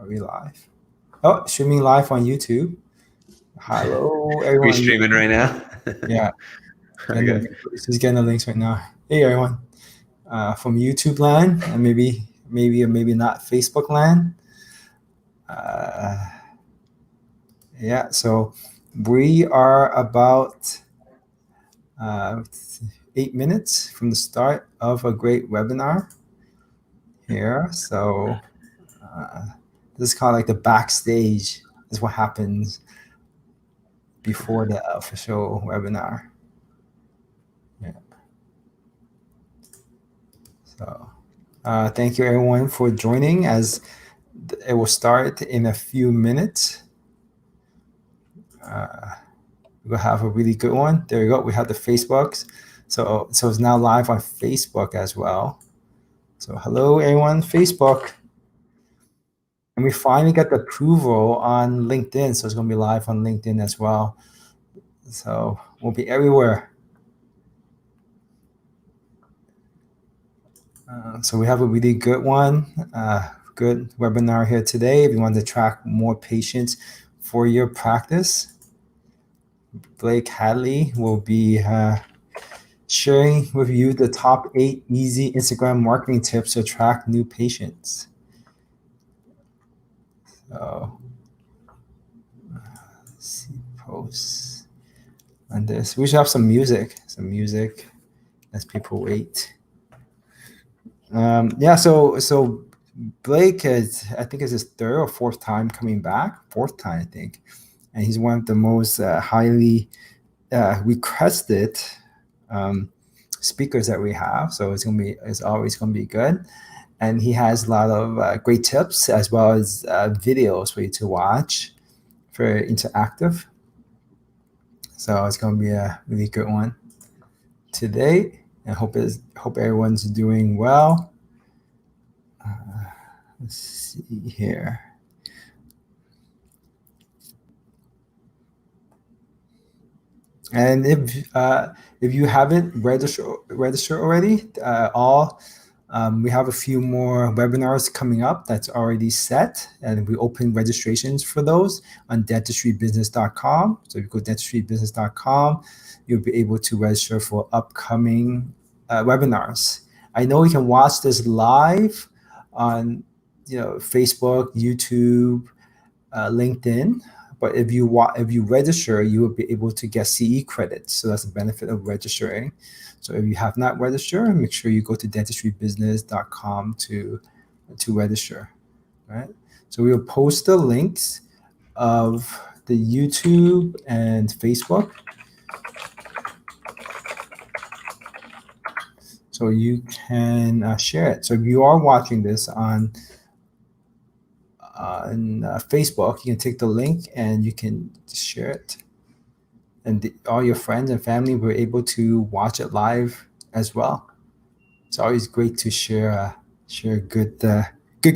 Are we live? Oh, streaming live on YouTube. Hello, everyone. Are you streaming right now? Yeah. Okay. He's getting the links right now. Hey, everyone. From YouTube land and maybe or maybe not Facebook land. Yeah. So we are about 8 minutes from the start of a great webinar here. So this is kind of like the backstage. Is what happens before the official webinar. Yeah. So thank you everyone for joining, as it will start in a few minutes. We'll have a really good one. There you go. We have the Facebooks. So it's now live on Facebook as well. So hello everyone, Facebook. And we finally got the approval on LinkedIn. So it's going to be live on LinkedIn as well. So we'll be everywhere. So we have a really good one, good webinar here today. If you want to attract more patients for your practice, Blake Hadley will be sharing with you the top 8 easy Instagram marketing tips to attract new patients. So let's see posts on this. We should have some music as people wait. Yeah, so Blake I think is his 3rd or 4th time coming back. 4th time, I think, and he's one of the most highly requested speakers that we have. So it's always gonna be good, and he has a lot of great tips as well as videos for you to watch, for interactive. So it's gonna be a really good one today. I hope everyone's doing well. Let's see here. And if you haven't registered already, we have a few more webinars coming up that's already set, and we open registrations for those on dentistrybusiness.com. So if you go to dentistrybusiness.com, you'll be able to register for upcoming webinars. I know you can watch this live on Facebook, YouTube, LinkedIn. But if you register, you will be able to get CE credits. So that's the benefit of registering. So if you have not registered, make sure you go to dentistrybusiness.com to register. Right. So we will post the links of the YouTube and Facebook, so you can share it. So if you are watching this on Facebook, you can take the link and you can share it, and all your friends and family were able to watch it live as well. It's always great to share good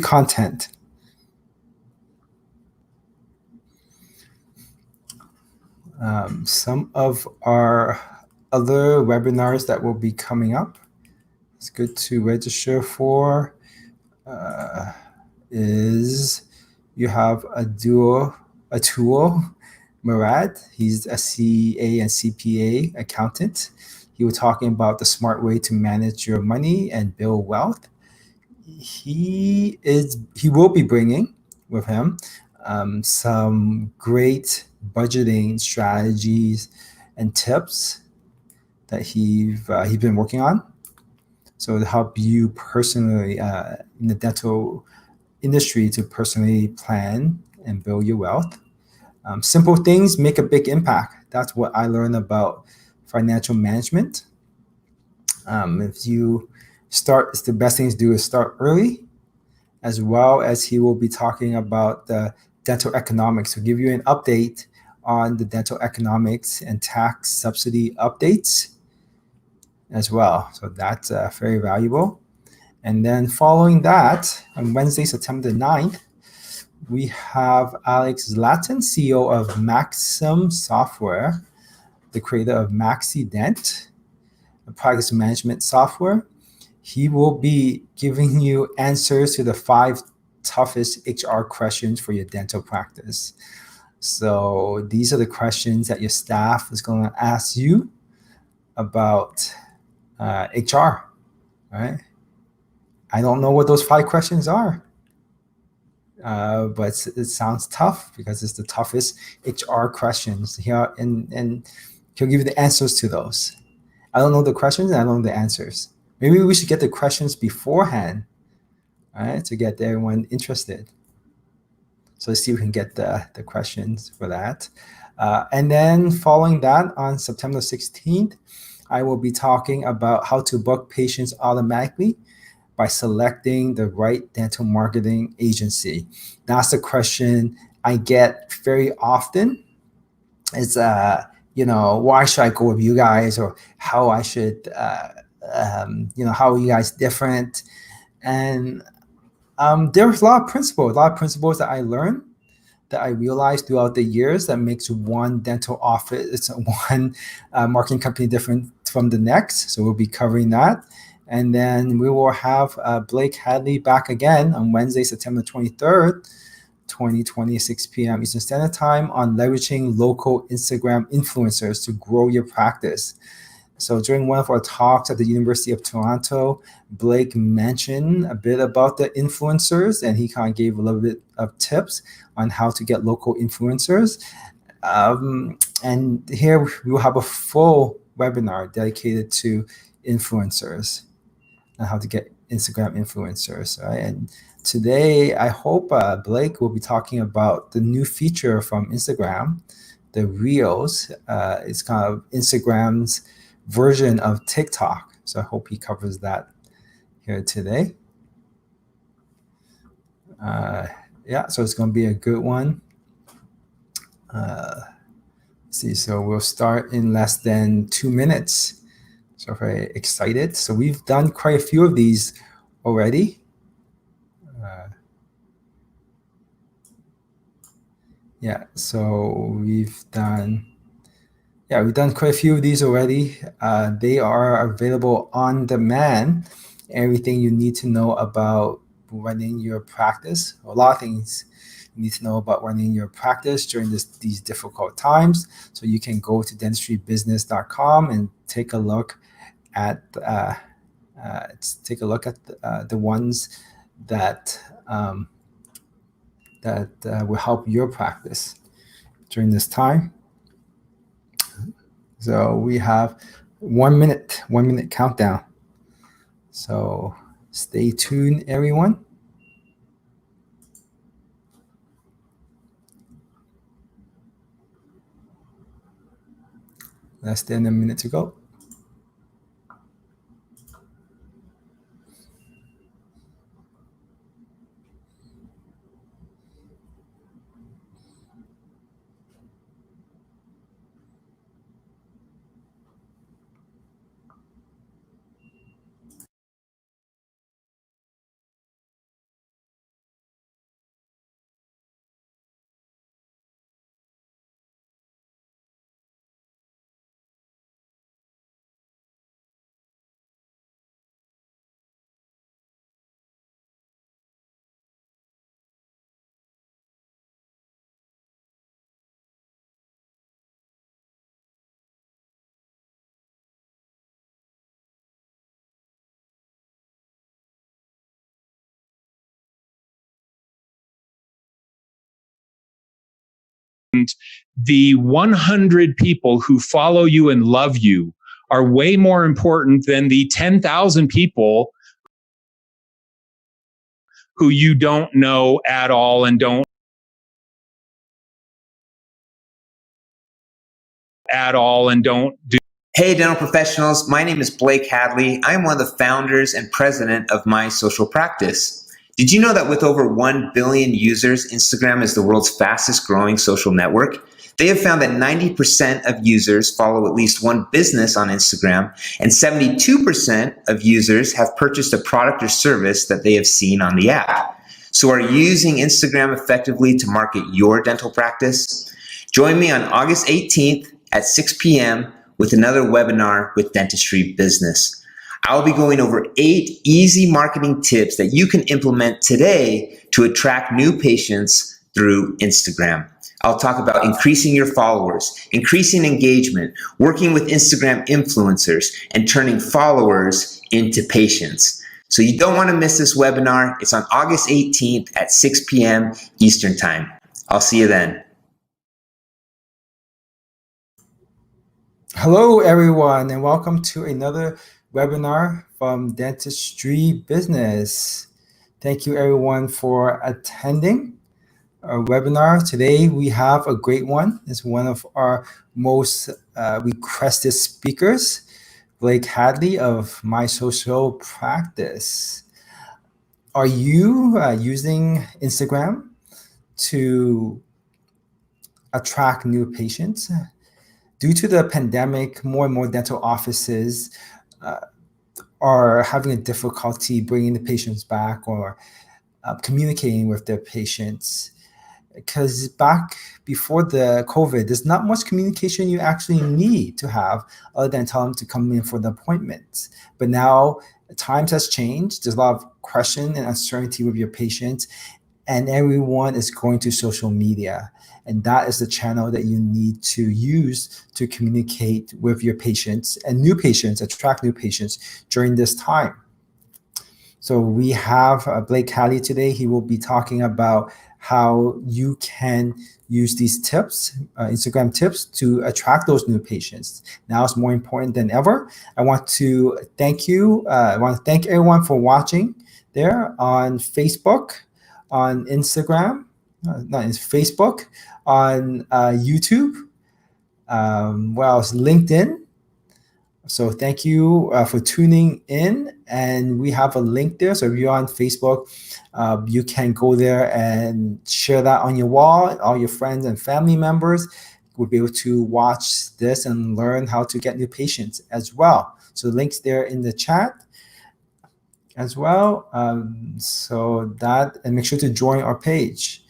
content. Some of our other webinars that will be coming up, it's good to register for, is you have Atul Murad. He's a CA and CPA accountant. He was talking about the smart way to manage your money and build wealth. He will be bringing with him some great budgeting strategies and tips that he's been working on. So to help you personally in the dental industry to personally plan and build your wealth. Simple things make a big impact. That's what I learned about financial management. If you start, the best thing to do is start early, as well as he will be talking about the dental economics. So give you an update on the dental economics and tax subsidy updates as well. So that's very valuable. And then following that, on Wednesday, September the 9th, we have Alex Zlatan, CEO of Maxim Software, the creator of MaxiDent, a practice management software. He will be giving you answers to the 5 toughest HR questions for your dental practice. So these are the questions that your staff is going to ask you about HR, right? I don't know what those 5 questions are, but it sounds tough because it's the toughest HR questions here, and he'll give you the answers to those. I don't know the questions and I don't know the answers. Maybe we should get the questions beforehand, right, to get everyone interested. So let's see if we can get the questions for that. And then following that, on September 16th, I will be talking about how to book patients automatically by selecting the right dental marketing agency. That's the question I get very often. It's, why should I go with you guys, or how I should, how are you guys different? And there's a lot of principles that I learned, that I realized throughout the years, that makes one dental office, it's one marketing company different from the next. So we'll be covering that. And then we will have Blake Hadley back again on Wednesday, September 23rd, 2020, 6 p.m. Eastern Standard Time, on leveraging local Instagram influencers to grow your practice. So during one of our talks at the University of Toronto, Blake mentioned a bit about the influencers, and he kind of gave a little bit of tips on how to get local influencers. And here we will have a full webinar dedicated to influencers and how to get Instagram influencers, right? And today, I hope Blake will be talking about the new feature from Instagram, the Reels. It's kind of Instagram's version of TikTok. So I hope he covers that here today. So it's going to be a good one. Let's see, so we'll start in less than 2 minutes. So very excited. So we've done quite a few of these already. So we've done quite a few of these already. They are available on demand. Everything you need to know about running your practice. A lot of things you need to know about running your practice during these difficult times. So you can go to dentistrybusiness.com and take a look at the ones that will help your practice during this time. So we have 1 minute countdown. So stay tuned, everyone. Less than a minute to go. The 100 people who follow you and love you are way more important than the 10,000 people who you don't know at all and don't do. Hey, dental professionals. My name is Blake Hadley. I'm one of the founders and president of My Social Practice. Did you know that with over 1 billion users, Instagram is the world's fastest growing social network? They have found that 90% of users follow at least one business on Instagram, and 72% of users have purchased a product or service that they have seen on the app. So are you using Instagram effectively to market your dental practice? Join me on August 18th at 6 p.m. with another webinar with Dentistry Business. I'll be going over 8 easy marketing tips that you can implement today to attract new patients through Instagram. I'll talk about increasing your followers, increasing engagement, working with Instagram influencers, and turning followers into patients. So you don't want to miss this webinar. It's on August 18th at 6 p.m. Eastern Time. I'll see you then. Hello, everyone, and welcome to another webinar from Dentistry Business. Thank you, everyone, for attending our webinar. Today, we have a great one. It's one of our most requested speakers, Blake Hadley of My Social Practice. Are you using Instagram to attract new patients? Due to the pandemic, more and more dental offices are having a difficulty bringing the patients back or communicating with their patients. Because back before the COVID, there's not much communication you actually need to have other than tell them to come in for the appointment. But now times has changed. There's a lot of question and uncertainty with your patients, and everyone is going to social media. And that is the channel that you need to use to communicate with your patients and new patients, attract new patients during this time. So we have Blake Hadley today. He will be talking about how you can use these tips, Instagram tips, to attract those new patients. Now it's more important than ever. I want to thank you. I want to thank everyone for watching there on Facebook, on Instagram, not in Facebook, on YouTube, LinkedIn. So thank you for tuning in, and we have a link there. So if you're on Facebook, you can go there and share that on your wall. All your friends and family members will be able to watch this and learn how to get new patients as well. So the link's there in the chat as well. So that, and make sure to join our page.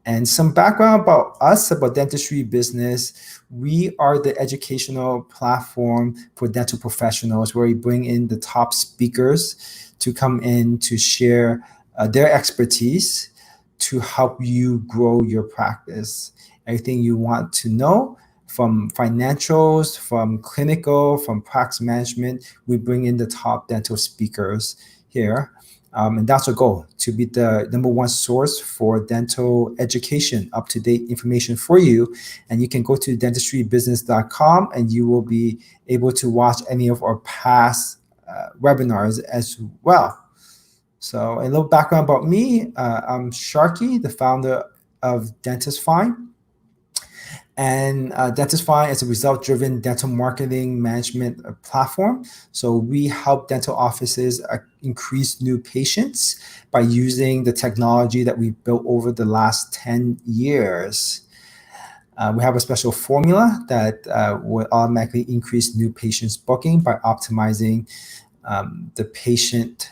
And some background about us, about Dentistry Business. We are the educational platform for dental professionals where we bring in the top speakers to come in to share their expertise to help you grow your practice. Everything you want to know, from financials, from clinical, from practice management, we bring in the top dental speakers here. And that's our goal, to be the #1 source for dental education, up-to-date information for you. And you can go to dentistrybusiness.com and you will be able to watch any of our past webinars as well. So a little background about me. I'm Sharky, the founder of Dentisfy. And Dentisfy is a result-driven dental marketing management platform. So we help dental offices increase new patients by using the technology that we've built over the last 10 years. We have a special formula that will automatically increase new patients booking by optimizing the patient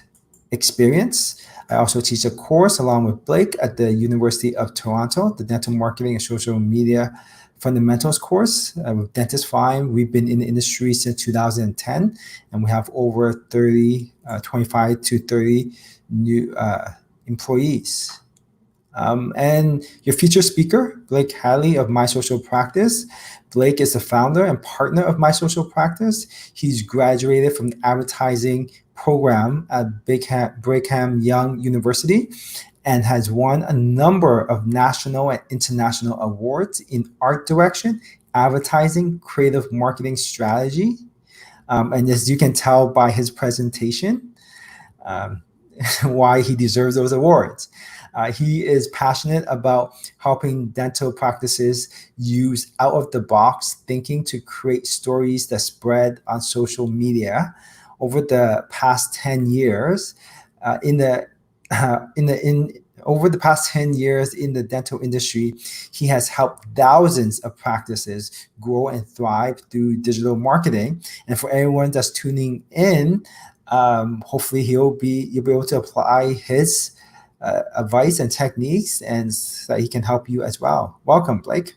experience. I also teach a course along with Blake at the University of Toronto, the Dental Marketing and Social Media Fundamentals course with Dentisfy. We've been in the industry since 2010, and we have over 25 to 30 new employees. And your featured speaker, Blake Hadley of My Social Practice. Blake is the founder and partner of My Social Practice. He's graduated from the advertising program at Brigham Young University and has won a number of national and international awards in art direction, advertising, creative marketing strategy. And as you can tell by his presentation, why he deserves those awards. He is passionate about helping dental practices use out-of-the-box thinking to create stories that spread on social media. Over the past 10 years, over the past 10 years in the dental industry, he has helped thousands of practices grow and thrive through digital marketing. And for everyone that's tuning in, hopefully you'll be able to apply his advice and techniques, and so that he can help you as well. Welcome, Blake.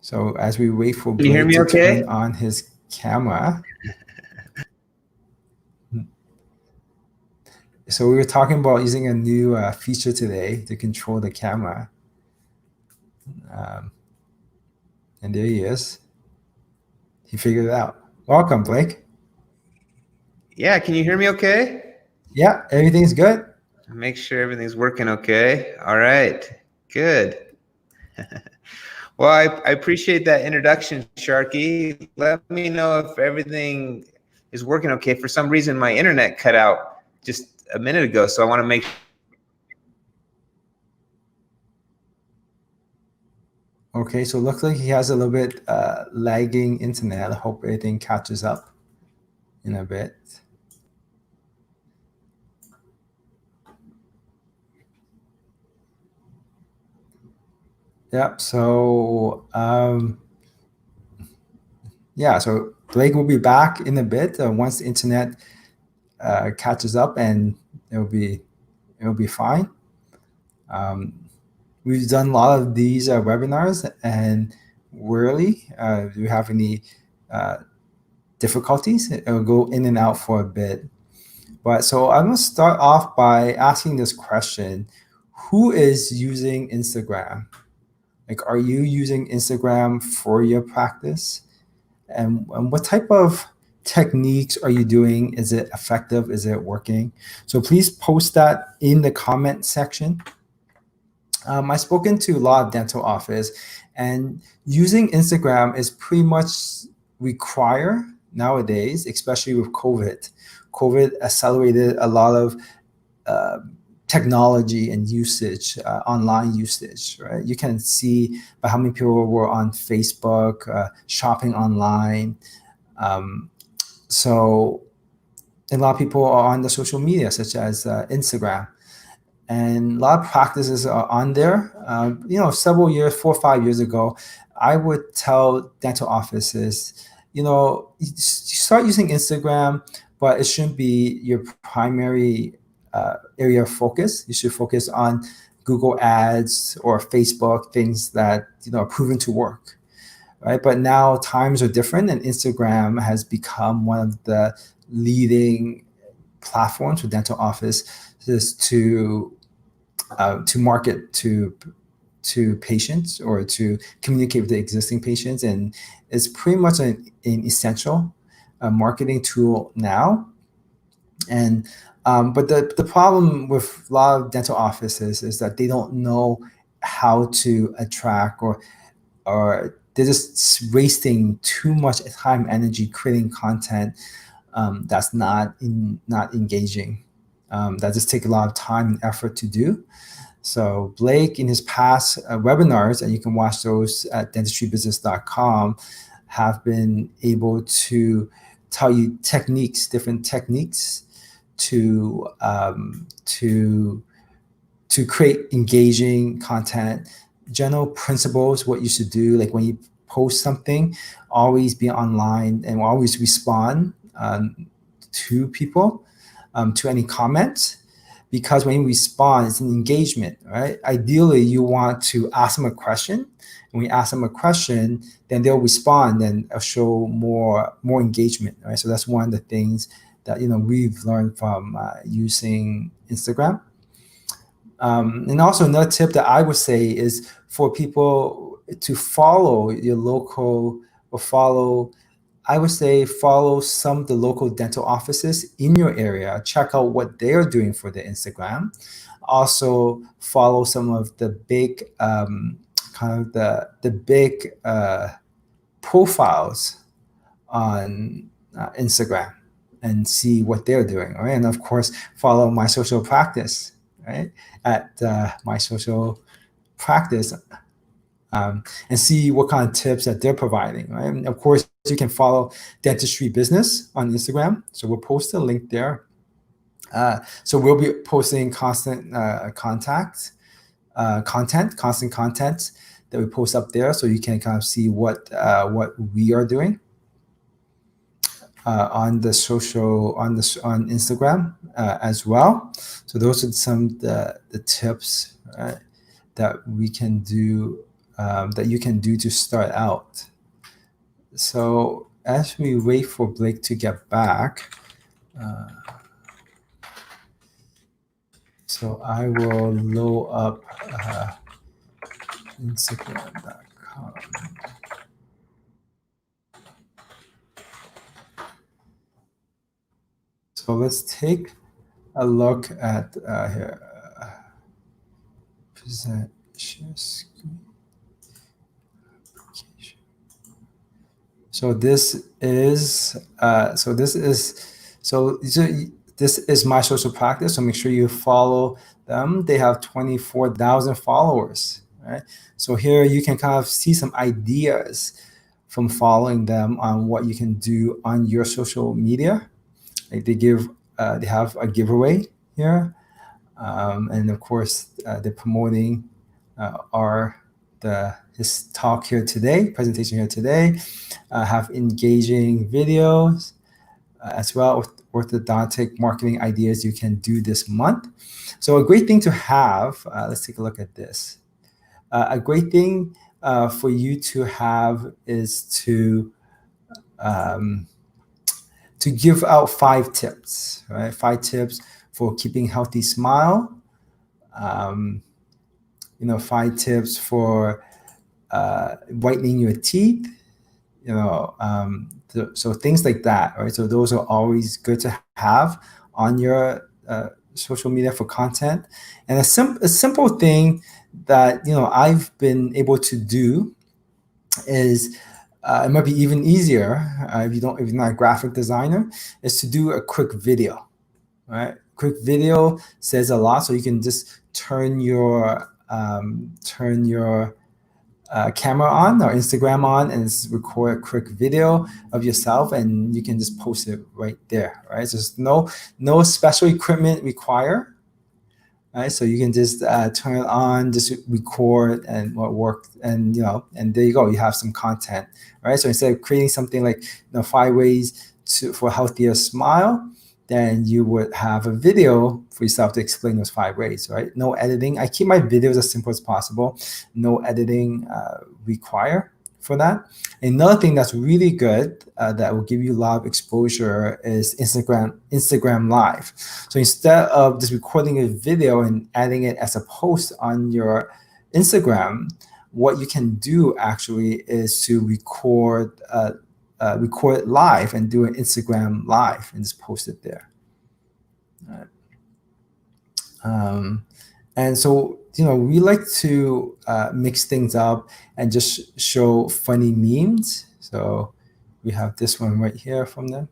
So as we wait for Can you hear Blake me to okay? turn on his camera. So we were talking about using a new feature today to control the camera. And there he is. He figured it out. Welcome, Blake. Yeah, can you hear me okay? Yeah, everything's good. Make sure everything's working okay. All right, good. Well, I appreciate that introduction, Sharky. Let me know if everything is working okay. For some reason, my internet cut out just a minute ago, so I want to make Okay, so it looks like he has a little bit lagging internet. I hope everything catches up in a bit. Yep. So yeah, so Blake will be back in a bit once the internet catches up, and it'll be fine. We've done a lot of these webinars, and rarely do we have any difficulties. It'll go in and out for a bit. But so I'm going to start off by asking this question. Who is using Instagram? Like, are you using Instagram for your practice? And what type of techniques are you doing? Is it effective? Is it working? So please post that in the comment section. I've spoken to a lot of dental office, and using Instagram is pretty much required nowadays, especially with COVID. COVID accelerated a lot of technology and usage, online usage, right? You can see by how many people were on Facebook, shopping online. So a lot of people are on the social media, such as Instagram. And a lot of practices are on there. Several years, 4 or 5 years ago, I would tell dental offices, you start using Instagram, but it shouldn't be your primary area of focus. You should focus on Google Ads or Facebook, things that are proven to work, right? But now times are different, and Instagram has become one of the leading platforms for dental offices to market to patients or to communicate with the existing patients, and it's pretty much an essential marketing tool now. And but the problem with a lot of dental offices is that they don't know how to attract, or they're just wasting too much time, energy creating content that's not engaging. That just take a lot of time and effort to do. So Blake, in his past webinars, and you can watch those at dentistrybusiness.com, have been able to tell you different techniques to create engaging content, general principles, what you should do. Like when you post something, always be online and always respond to people, to any comments, because when you respond, it's an engagement, right? Ideally, you want to ask them a question. And when you ask them a question, then they'll respond and show more engagement, right? So that's one of the things that we've learned from using Instagram. And also another tip that I would say is for people to follow your local, or follow some of the local dental offices in your area. Check out what they're doing for the Instagram. Also follow some of the big big profiles on Instagram, and see what they're doing. Right? And of course, follow My Social Practice, right? At My Social Practice. And see what kind of tips that they're providing, right? And of course, you can follow Dentistry Business on Instagram. So we'll post a link there. So we'll be posting constant constant content that we post up there, so you can kind of see what we are doing on the social on Instagram as well. So those are some of the tips that we can do that you can do to start out. So as we wait for Blake to get back, so I will load up Instagram.com. So let's take a look at here. Present share screen. Application. So this is this is My Social Practice. So make sure you follow them. They have 24,000 followers. Right. So here you can kind of see some ideas from following them on what you can do on your social media. Like they have a giveaway here, and of course they're promoting his talk here today, presentation here today. Have engaging videos as well with orthodontic marketing ideas you can do this month. So a great thing to have. Let's take a look at this. A great thing for you to have is to give out 5 tips, right? 5 tips for keeping healthy smile. 5 tips for whitening your teeth. So things like that, right? So those are always good to have on your social media for content. And a simple thing that I've been able to do is it might be even easier if you're not a graphic designer, is to do a quick video, right? Quick video says a lot, so you can just turn your camera on or Instagram on and just record a quick video of yourself, and you can just post it right there, right? So there's no special equipment required. Right, so you can just turn it on, just record and work, and and there you go. You have some content, right? So instead of creating something like 5 ways for a healthier smile, then you would have a video for yourself to explain those 5 ways, right? No editing. I keep my videos as simple as possible. No editing required for that. Another thing that's really good that will give you a lot of exposure is Instagram Live. So instead of just recording a video and adding it as a post on your Instagram, what you can do actually is to record it live and do an Instagram Live and just post it there. And so, we like to mix things up and just show funny memes. So we have this one right here from them.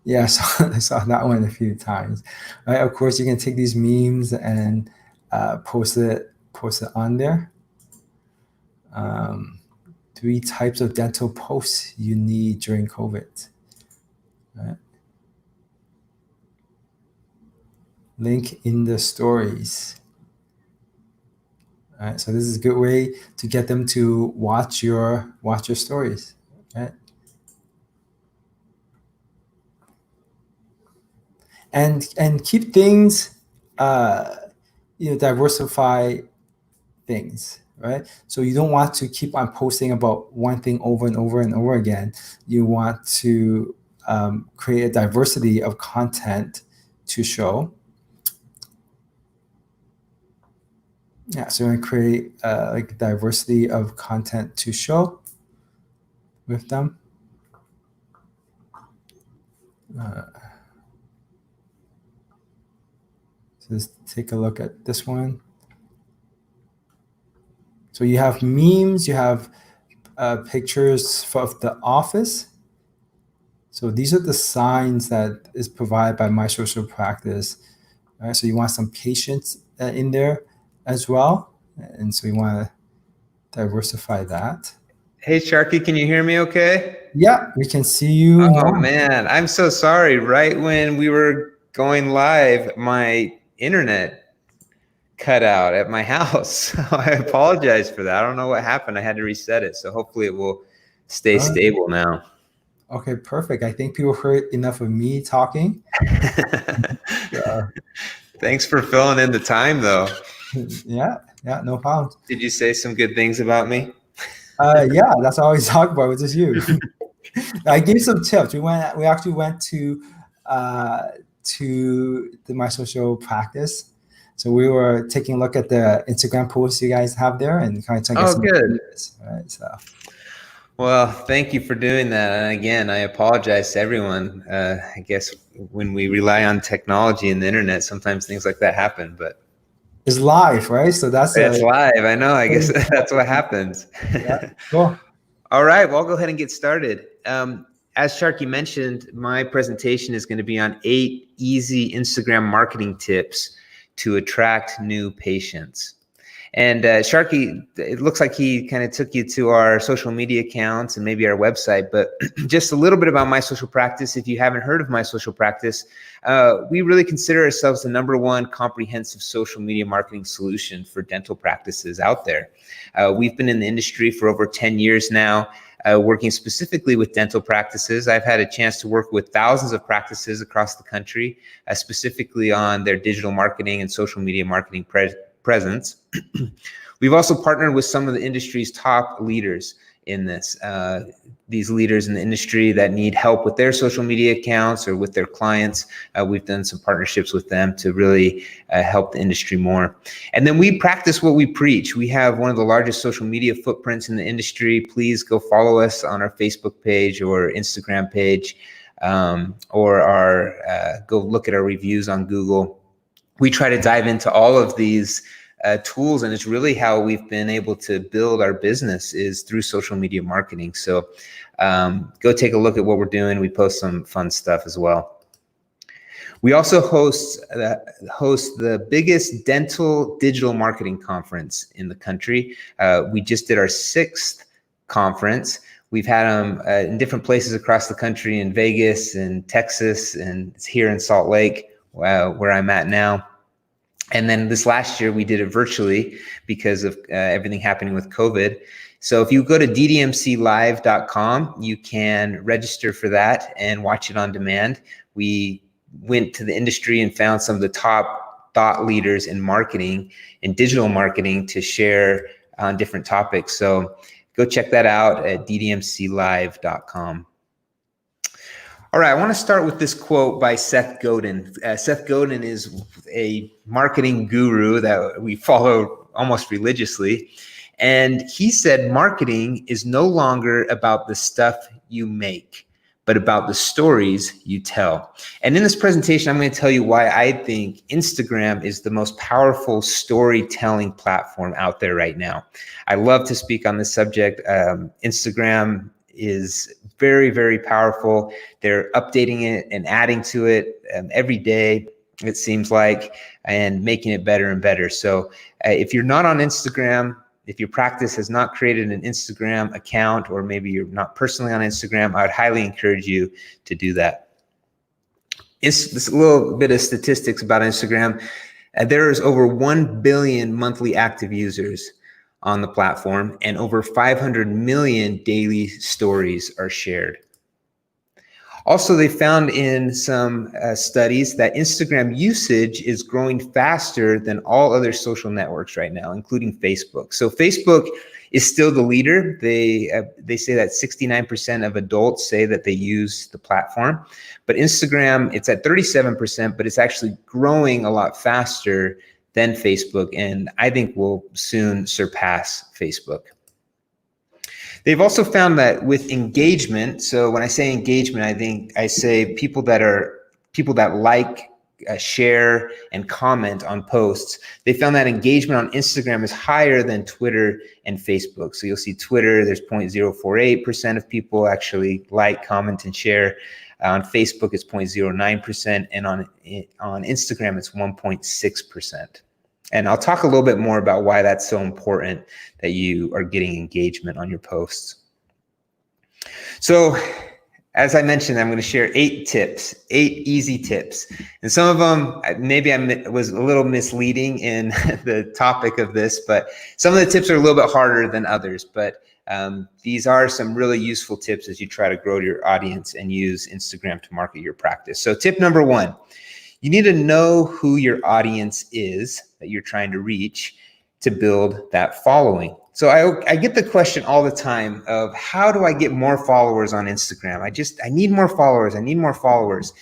Yeah, so I saw that one a few times. Right? Of course, you can take these memes and post it on there. 3 types of dental posts you need during COVID. Right? Link in the stories. All right, so this is a good way to get them to watch your stories. Right? And keep things, diversify things, right? So you don't want to keep on posting about one thing over and over and over again. You want to create a diversity of content to show. Yeah, so we're going to create like diversity of content to show with them. So let's take a look at this one. So you have memes, you have pictures of the office. So these are the signs that is provided by My Social Practice. Right? So you want some patience in there as well. And so you want to diversify that. Hey, Sharky, can you hear me okay? Yeah, we can see you. Oh, man, I'm so sorry. Right when we were going live, my internet cut out at my house. I apologize for that. I don't know what happened. I had to reset it. So hopefully it will stay stable now. Okay, perfect. I think people heard enough of me talking. Thanks for filling in the time, though. Yeah, no problem. Did you say some good things about me? Yeah, that's all we talk about with just you. I gave some tips. We actually went to my social practice. So we were taking a look at the Instagram posts you guys have there and kind of get some good. ideas, right? So. Well, thank you for doing that. And again, I apologize to everyone. I guess when we rely on technology and the internet, sometimes things like that happen, but it's live, right? So that's live. I know. I guess that's what happens. Yeah, cool. All right. Well, I'll go ahead and get started. As Sharky mentioned, my presentation is going to be on 8 easy Instagram marketing tips to attract new patients. And Sharky, it looks like he kind of took you to our social media accounts and maybe our website, but just a little bit about My Social Practice. If you haven't heard of My Social Practice, we really consider ourselves the #1 comprehensive social media marketing solution for dental practices out there. We've been in the industry for over 10 years now, working specifically with dental practices. I've had a chance to work with thousands of practices across the country, specifically on their digital marketing and social media marketing presence. We've also partnered with some of the industry's top leaders in this. These leaders in the industry that need help with their social media accounts or with their clients. We've done some partnerships with them to really help the industry more. And then we practice what we preach. We have one of the largest social media footprints in the industry. Please go follow us on our Facebook page or Instagram page, or go look at our reviews on Google. We try to dive into all of these tools, and it's really how we've been able to build our business is through social media marketing. So go take a look at what we're doing. We post some fun stuff as well. We also host the biggest dental digital marketing conference in the country. We just did our 6th conference. We've had them in different places across the country, in Vegas and Texas, and it's here in Salt Lake, where I'm at now. And then this last year, we did it virtually because of everything happening with COVID. So if you go to ddmclive.com, you can register for that and watch it on demand. We went to the industry and found some of the top thought leaders in marketing, in digital marketing, to share on different topics. So go check that out at ddmclive.com. All right, I want to start with this quote by Seth Godin. Seth Godin is a marketing guru that we follow almost religiously. And he said, marketing is no longer about the stuff you make, but about the stories you tell. And in this presentation, I'm going to tell you why I think Instagram is the most powerful storytelling platform out there right now. I love to speak on this subject. Instagram is very, very powerful. They're updating it and adding to it every day, it seems like, and making it better and better. So if you're not on Instagram, if your practice has not created an Instagram account, or maybe you're not personally on Instagram, I would highly encourage you to do that. This a little bit of statistics about Instagram. There is over 1 billion monthly active users on the platform, and over 500 million daily stories are shared. Also, they found in some studies that Instagram usage is growing faster than all other social networks right now, including Facebook. So Facebook is still the leader. They say that 69% of adults say that they use the platform, but Instagram, it's at 37%, but it's actually growing a lot faster than Facebook, and I think will soon surpass Facebook. They've also found that with engagement, so when I say engagement, I say people that like, share, and comment on posts. They found that engagement on Instagram is higher than Twitter and Facebook. So you'll see Twitter, there's 0.048% of people actually like, comment, and share. On Facebook, it's 0.09%, and on Instagram, it's 1.6%. And I'll talk a little bit more about why that's so important that you are getting engagement on your posts. So As I mentioned, I'm going to share 8 tips, 8 easy tips. And some of them, maybe I was a little misleading in the topic of this, but some of the tips are a little bit harder than others. But these are some really useful tips as you try to grow your audience and use Instagram to market your practice. So tip number 1, you need to know who your audience is that you're trying to reach to build that following. So I get the question all the time of, how do I get more followers on Instagram? I need more followers. I need more followers.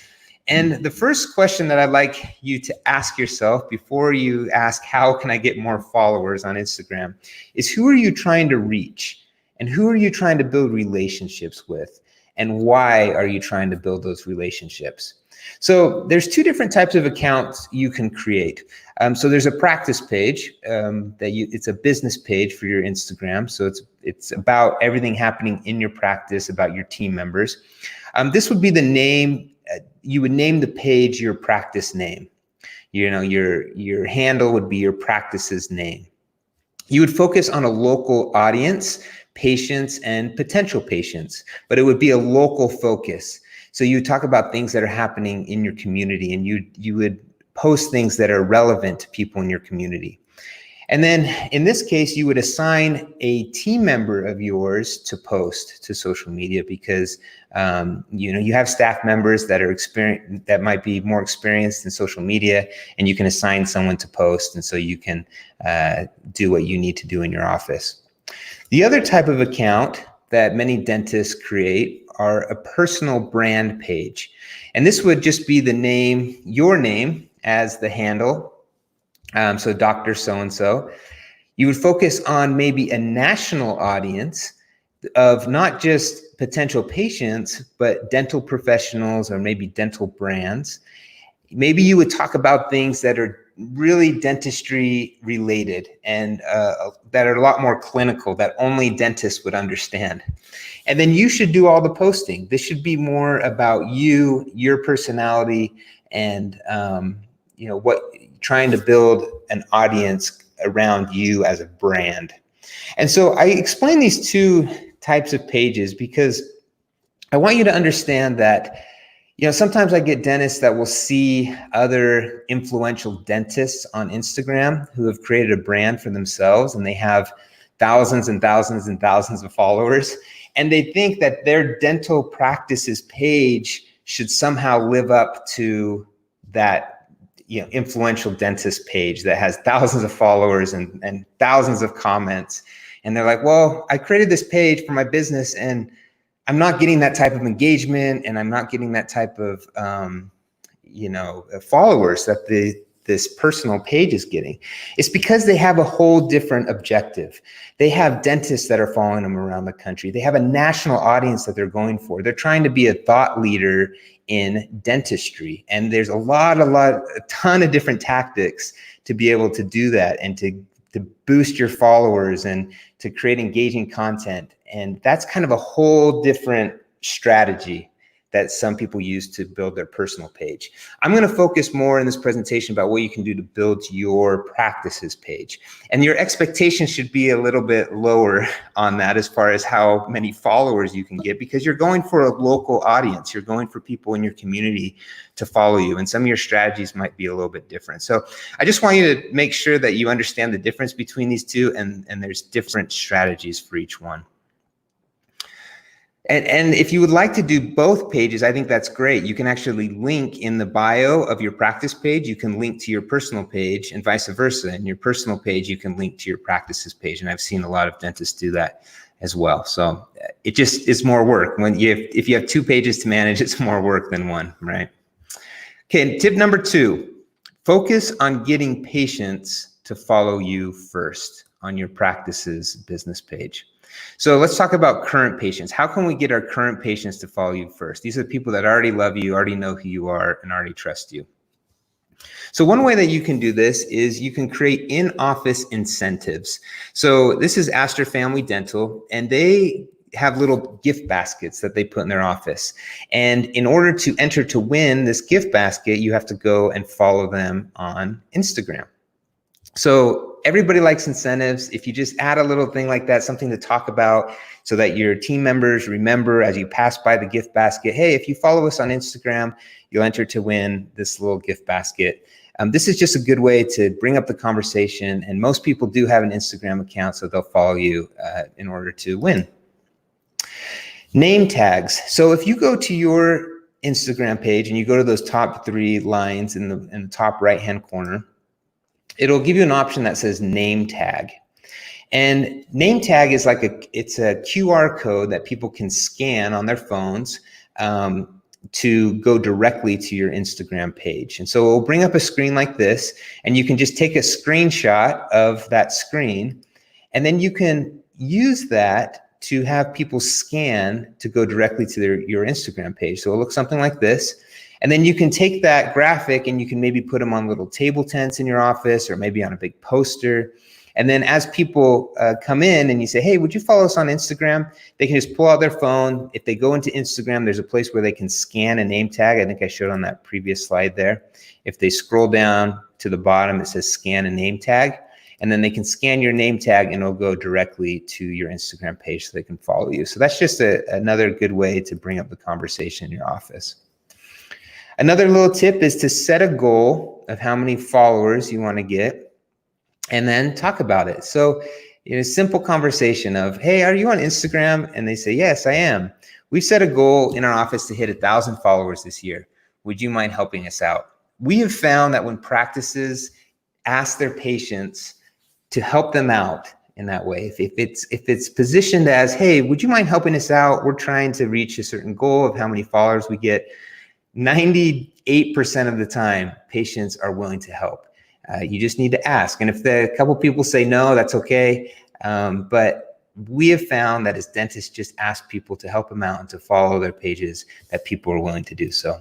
And the first question that I'd like you to ask yourself before you ask, how can I get more followers on Instagram, is who are you trying to reach? And who are you trying to build relationships with? And why are you trying to build those relationships? So there's 2 different types of accounts you can create. So there's a practice page it's a business page for your Instagram. So it's about everything happening in your practice, about your team members. This would be the name. You would name the page your practice name. Your handle would be your practice's name. You would focus on a local audience, patients and potential patients, but it would be a local focus. So you talk about things that are happening in your community, and you would post things that are relevant to people in your community. And then in this case, you would assign a team member of yours to post to social media, because you have staff members that might be more experienced in social media, and you can assign someone to post, and so you can do what you need to do in your office. The other type of account that many dentists create are a personal brand page. And this would just be the name, your name as the handle. So Dr. So-and-so. You would focus on maybe a national audience of not just potential patients, but dental professionals or maybe dental brands. Maybe you would talk about things that are really dentistry related and that are a lot more clinical, that only dentists would understand. And then you should do all the posting. This should be more about you, your personality, and trying to build an audience around you as a brand. And so I explain these 2 types of pages because I want you to understand that sometimes I get dentists that will see other influential dentists on Instagram who have created a brand for themselves, and they have thousands and thousands and thousands of followers. And they think that their dental practice's page should somehow live up to that influential dentist page that has thousands of followers and thousands of comments. And they're like, well, I created this page for my business, and I'm not getting that type of engagement, and I'm not getting that type of, followers that this personal page is getting. It's because they have a whole different objective. They have dentists that are following them around the country. They have a national audience that they're going for. They're trying to be a thought leader in dentistry. And there's a ton of different tactics to be able to do that, and to boost your followers and to create engaging content. And that's kind of a whole different strategy that some people use to build their personal page. I'm going to focus more in this presentation about what you can do to build your practice's page. And your expectations should be a little bit lower on that as far as how many followers you can get, because you're going for a local audience. You're going for people in your community to follow you, and some of your strategies might be a little bit different. So I just want you to make sure that you understand the difference between these 2, and there's different strategies for each one. And if you would like to do both pages, I think that's great. You can actually link in the bio of your practice page. You can link to your personal page, and vice versa. In your personal page, you can link to your practice's page. And I've seen a lot of dentists do that as well. So it just is more work. If you have 2 pages to manage, it's more work than 1, right? Okay, and tip number 2, focus on getting patients to follow you first on your practice's business page. So let's talk about current patients. How can we get our current patients to follow you first? These are people that already love you, already know who you are, and already trust you. So one way that you can do this is you can create in-office incentives. So this is Astor Family Dental, and they have little gift baskets that they put in their office. And in order to enter to win this gift basket, you have to go and follow them on Instagram. So everybody likes incentives. If you just add a little thing like that, something to talk about so that your team members remember as you pass by the gift basket, hey, if you follow us on Instagram, you'll enter to win this little gift basket. This is just a good way to bring up the conversation, and most people do have an Instagram account, so they'll follow you in order to win. Name tags. So if you go to your Instagram page and you go to those top 3 lines in the top right-hand corner, it'll give you an option that says name tag. And name tag is it's a QR code that people can scan on their phones to go directly to your Instagram page. And so it will bring up a screen like this, and you can just take a screenshot of that screen, and then you can use that to have people scan to go directly to your Instagram page. So it'll look something like this. And then you can take that graphic and you can maybe put them on little table tents in your office, or maybe on a big poster. And then as people come in and you say, hey, would you follow us on Instagram? They can just pull out their phone. If they go into Instagram, there's a place where they can scan a name tag. I think I showed on that previous slide there. If they scroll down to the bottom, it says scan a name tag. And then they can scan your name tag and it'll go directly to your Instagram page so they can follow you. So that's just another good way to bring up the conversation in your office. Another little tip is to set a goal of how many followers you want to get and then talk about it. So a simple conversation of, hey, are you on Instagram? And they say, yes, I am. We've set a goal in our office to hit 1,000 followers this year. Would you mind helping us out? We have found that when practices ask their patients to help them out in that way, if it's positioned as, hey, would you mind helping us out? We're trying to reach a certain goal of how many followers we get. 98% of the time, patients are willing to help. You just need to ask. And if a couple people say no, that's okay. But we have found that as dentists just ask people to help them out and to follow their pages, that people are willing to do so.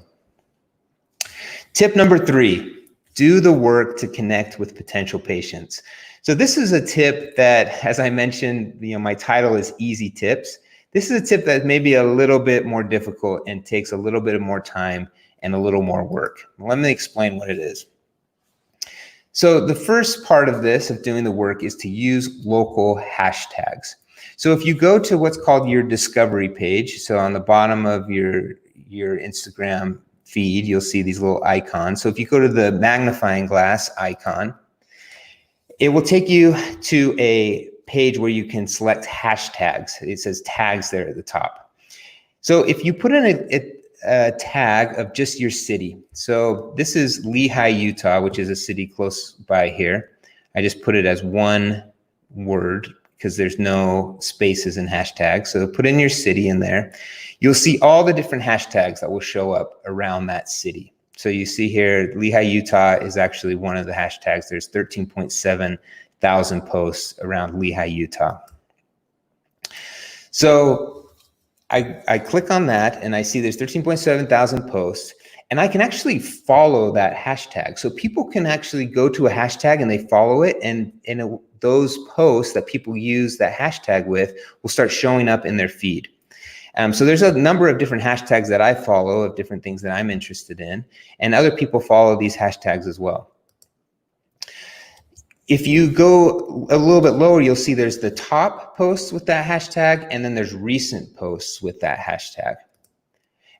Tip number 3, do the work to connect with potential patients. So this is a tip that, as I mentioned, my title is Easy Tips. This is a tip that may be a little bit more difficult and takes a little bit more time and a little more work. Let me explain what it is. So the first part of this, of doing the work, is to use local hashtags. So if you go to what's called your discovery page, so on the bottom of your Instagram feed, you'll see these little icons. So if you go to the magnifying glass icon, it will take you to a page where you can select hashtags. It says tags there at the top. So if you put in a tag of just your city, so this is Lehi, Utah, which is a city close by here. I just put it as one word because there's no spaces in hashtags. So put in your city in there. You'll see all the different hashtags that will show up around that city. So you see here, Lehi, Utah is actually one of the hashtags. There's 13.7 thousand posts around Lehi, Utah. So I click on that and I see there's 13.7 thousand posts, and I can actually follow that hashtag. So people can actually go to a hashtag and they follow it, and those posts that people use that hashtag with will start showing up in their feed. So there's a number of different hashtags that I follow of different things that I'm interested in, and other people follow these hashtags as well. If you go a little bit lower, you'll see there's the top posts with that hashtag, and then there's recent posts with that hashtag.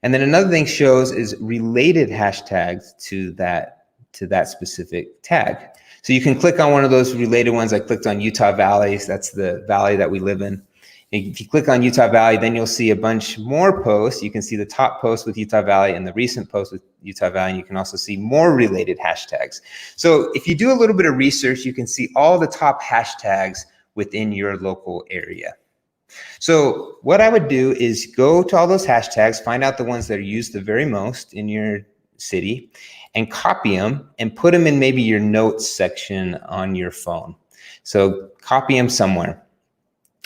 And then another thing shows is related hashtags to that specific tag. So you can click on one of those related ones. I clicked on Utah Valley. That's the valley that we live in. If you click on Utah Valley, then you'll see a bunch more posts. You can see the top post with Utah Valley and the recent post with Utah Valley, and you can also see more related hashtags. So if you do a little bit of research, you can see all the top hashtags within your local area. So what I would do is go to all those hashtags, find out the ones that are used the very most in your city, and copy them and put them in maybe your notes section on your phone. So copy them somewhere.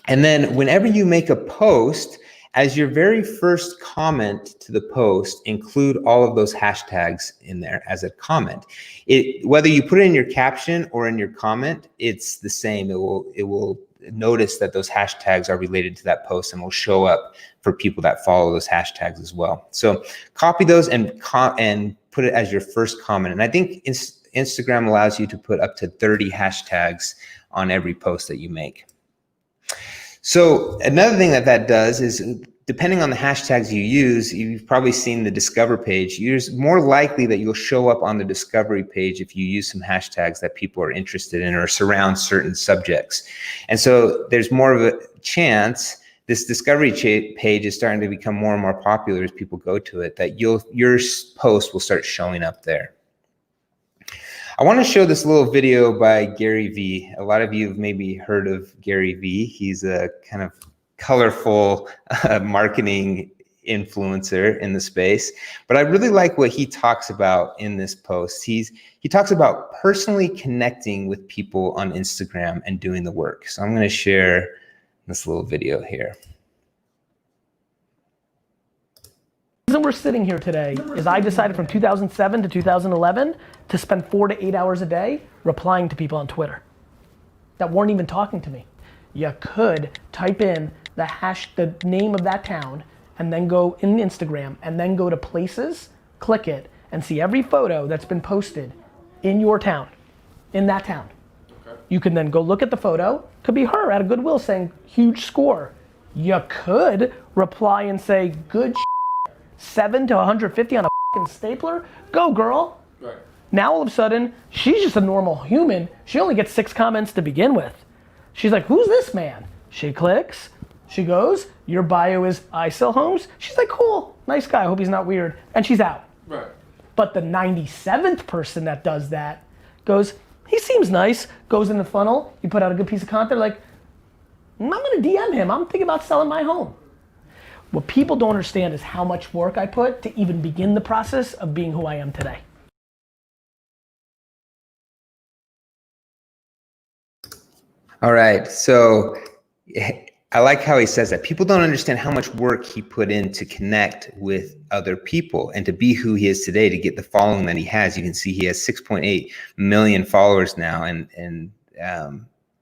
And then whenever you make a post, as your very first comment to the post, include all of those hashtags in there as a comment. Whether you put it in your caption or in your comment, it's the same. It will notice that those hashtags are related to that post and will show up for people that follow those hashtags as well. So copy those and put it as your first comment. And I think Instagram allows you to put up to 30 hashtags on every post that you make. So another thing that does is, depending on the hashtags you use, you've probably seen the Discover page. You're more likely that you'll show up on the Discovery page if you use some hashtags that people are interested in or surround certain subjects. And so there's more of a chance this Discovery page is starting to become more and more popular as people go to it, that your post will start showing up there. I want to show this little video by Gary Vee. A lot of you have maybe heard of Gary Vee. He's a kind of colorful marketing influencer in the space, but I really like what he talks about in this post. He talks about personally connecting with people on Instagram and doing the work. So I'm going to share this little video here. The reason we're sitting here today is I decided from 2007 to 2011 to spend 4 to 8 hours a day replying to people on Twitter that weren't even talking to me. You could type in the name of that town and then go in Instagram and then go to places, click it, and see every photo that's been posted in your town, in that town. Okay. You can then go look at the photo. Could be her at a Goodwill saying, huge score. You could reply and say, good 7 to 150 on a fucking stapler. Go, girl. Right. Now all of a sudden, she's just a normal human. She only gets 6 comments to begin with. She's like, who's this man? She clicks. She goes, your bio is I sell homes. She's like, cool, nice guy. I hope he's not weird. And she's out. Right. But the 97th person that does that goes, he seems nice, goes in the funnel. You put out a good piece of content, like, I'm gonna DM him. I'm thinking about selling my home. What people don't understand is how much work I put to even begin the process of being who I am today. All right, so I like how he says that. People don't understand how much work he put in to connect with other people and to be who he is today, to get the following that he has. You can see he has 6.8 million followers now, and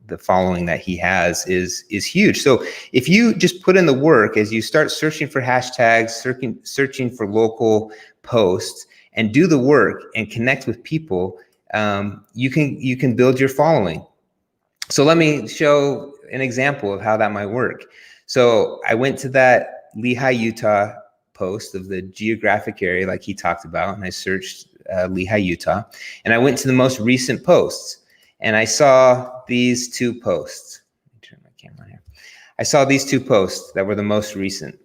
the following that he has is huge. So if you just put in the work, as you start searching for hashtags, searching for local posts, and do the work and connect with people, you can build your following. So let me show an example of how that might work. So I went to that Lehi, Utah post of the geographic area like he talked about, and I searched Lehi, Utah, and I went to the most recent posts, and I saw these 2 posts. Let me turn my camera here. I saw these 2 posts that were the most recent,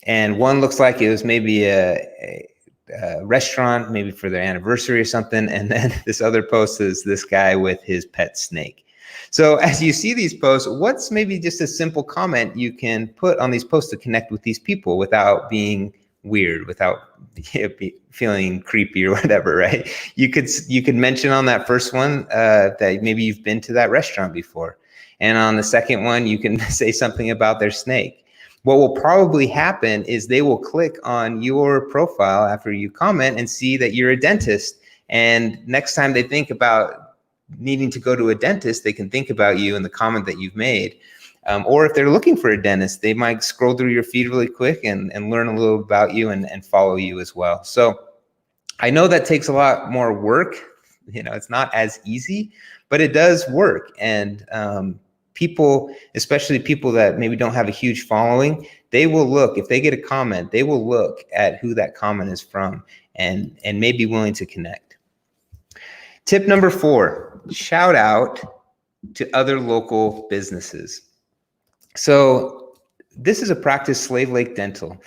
and one looks like it was maybe a restaurant, maybe for their anniversary or something, and then this other post is this guy with his pet snake. So as you see these posts, what's maybe just a simple comment you can put on these posts to connect with these people without being weird, without feeling creepy or whatever, right? You could mention on that first one that maybe you've been to that restaurant before. And on the second one, you can say something about their snake. What will probably happen is they will click on your profile after you comment and see that you're a dentist. And next time they think about needing to go to a dentist, they can think about you and the comment that you've made. Or if they're looking for a dentist, they might scroll through your feed really quick and learn a little about you and follow you as well. So I know that takes a lot more work. You know, it's not as easy, but it does work. And people, especially people that maybe don't have a huge following, they will look, if they get a comment, they will look at who that comment is from and may be willing to connect. Tip number 4, shout out to other local businesses. So this is a practice, Slave Lake Dental,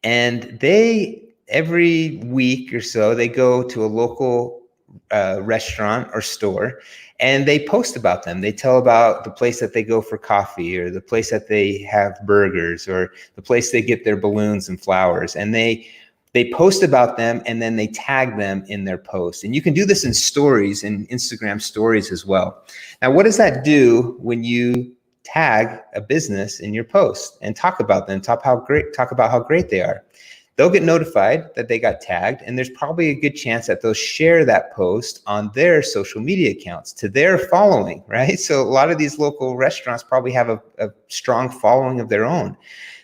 and they, every week or so, they go to a local restaurant or store, and they post about them. They tell about the place that they go for coffee, or the place that they have burgers, or the place they get their balloons and flowers, and they post about them, and then they tag them in their post. And you can do this in stories, in Instagram stories as well. Now, what does that do when you tag a business in your post and talk about them, talk about how great they are? They'll get notified that they got tagged, and there's probably a good chance that they'll share that post on their social media accounts to their following, right? So a lot of these local restaurants probably have a strong following of their own.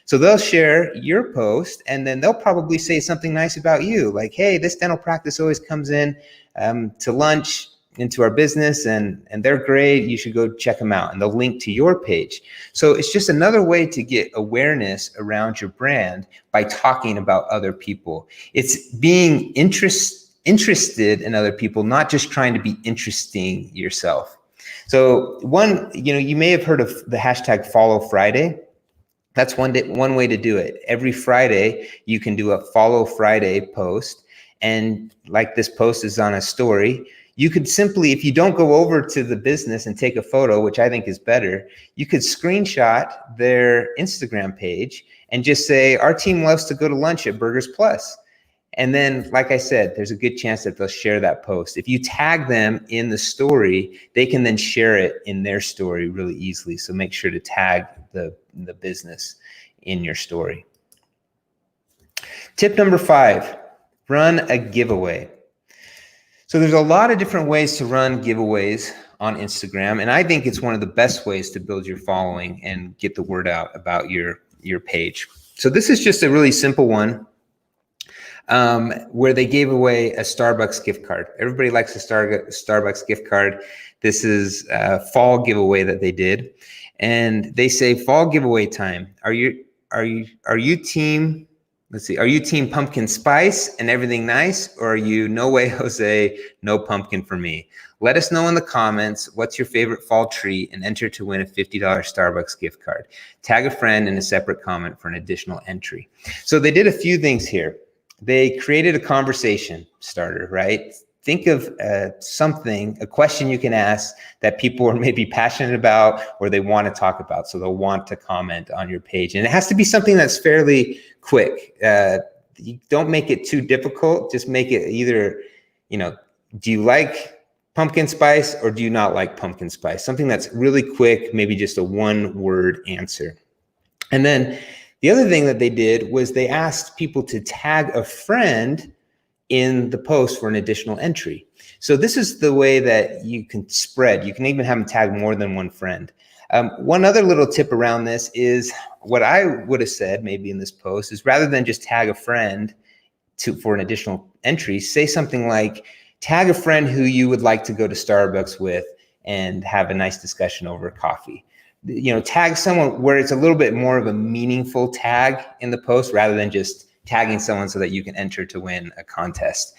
So they'll share your post, and then they'll probably say something nice about you, like, hey, this dental practice always comes in to lunch into our business, and they're great. You should go check them out. And they'll link to your page. So it's just another way to get awareness around your brand by talking about other people. It's being interested in other people, not just trying to be interesting yourself. So you may have heard of the hashtag Follow Friday. That's one way to do it. Every Friday, you can do a Follow Friday post. And like this post is on a story, you could simply, if you don't go over to the business and take a photo, which I think is better, you could screenshot their Instagram page and just say, our team loves to go to lunch at Burgers Plus. And then, like I said, there's a good chance that they'll share that post. If you tag them in the story, they can then share it in their story really easily. So make sure to tag the business in your story. Tip number 5, run a giveaway. So there's a lot of different ways to run giveaways on Instagram, and I think it's one of the best ways to build your following and get the word out about your page. So this is just a really simple one where they gave away a Starbucks gift card. Everybody likes a Starbucks gift card. This is a fall giveaway that they did, and they say fall giveaway time. Are you team? Let's see. Are you team pumpkin spice and everything nice, or are you no way Jose, no pumpkin for me? Let us know in the comments what's your favorite fall treat and enter to win a $50 Starbucks gift card. Tag a friend in a separate comment for an additional entry. So they did a few things here. They created a conversation starter, right? Think of a question you can ask that people are maybe passionate about or they want to talk about. So they'll want to comment on your page. And it has to be something that's fairly quick. You don't make it too difficult. Just make it either, do you like pumpkin spice or do you not like pumpkin spice? Something that's really quick, maybe just a 1-word answer. And then the other thing that they did was they asked people to tag a friend in the post for an additional entry. So this is the way that you can spread. You can even have them tag more than one friend. One other little tip around this is what I would have said maybe in this post is rather than just tag a friend for an additional entry, say something like tag a friend who you would like to go to Starbucks with and have a nice discussion over coffee. Tag someone where it's a little bit more of a meaningful tag in the post rather than just tagging someone so that you can enter to win a contest.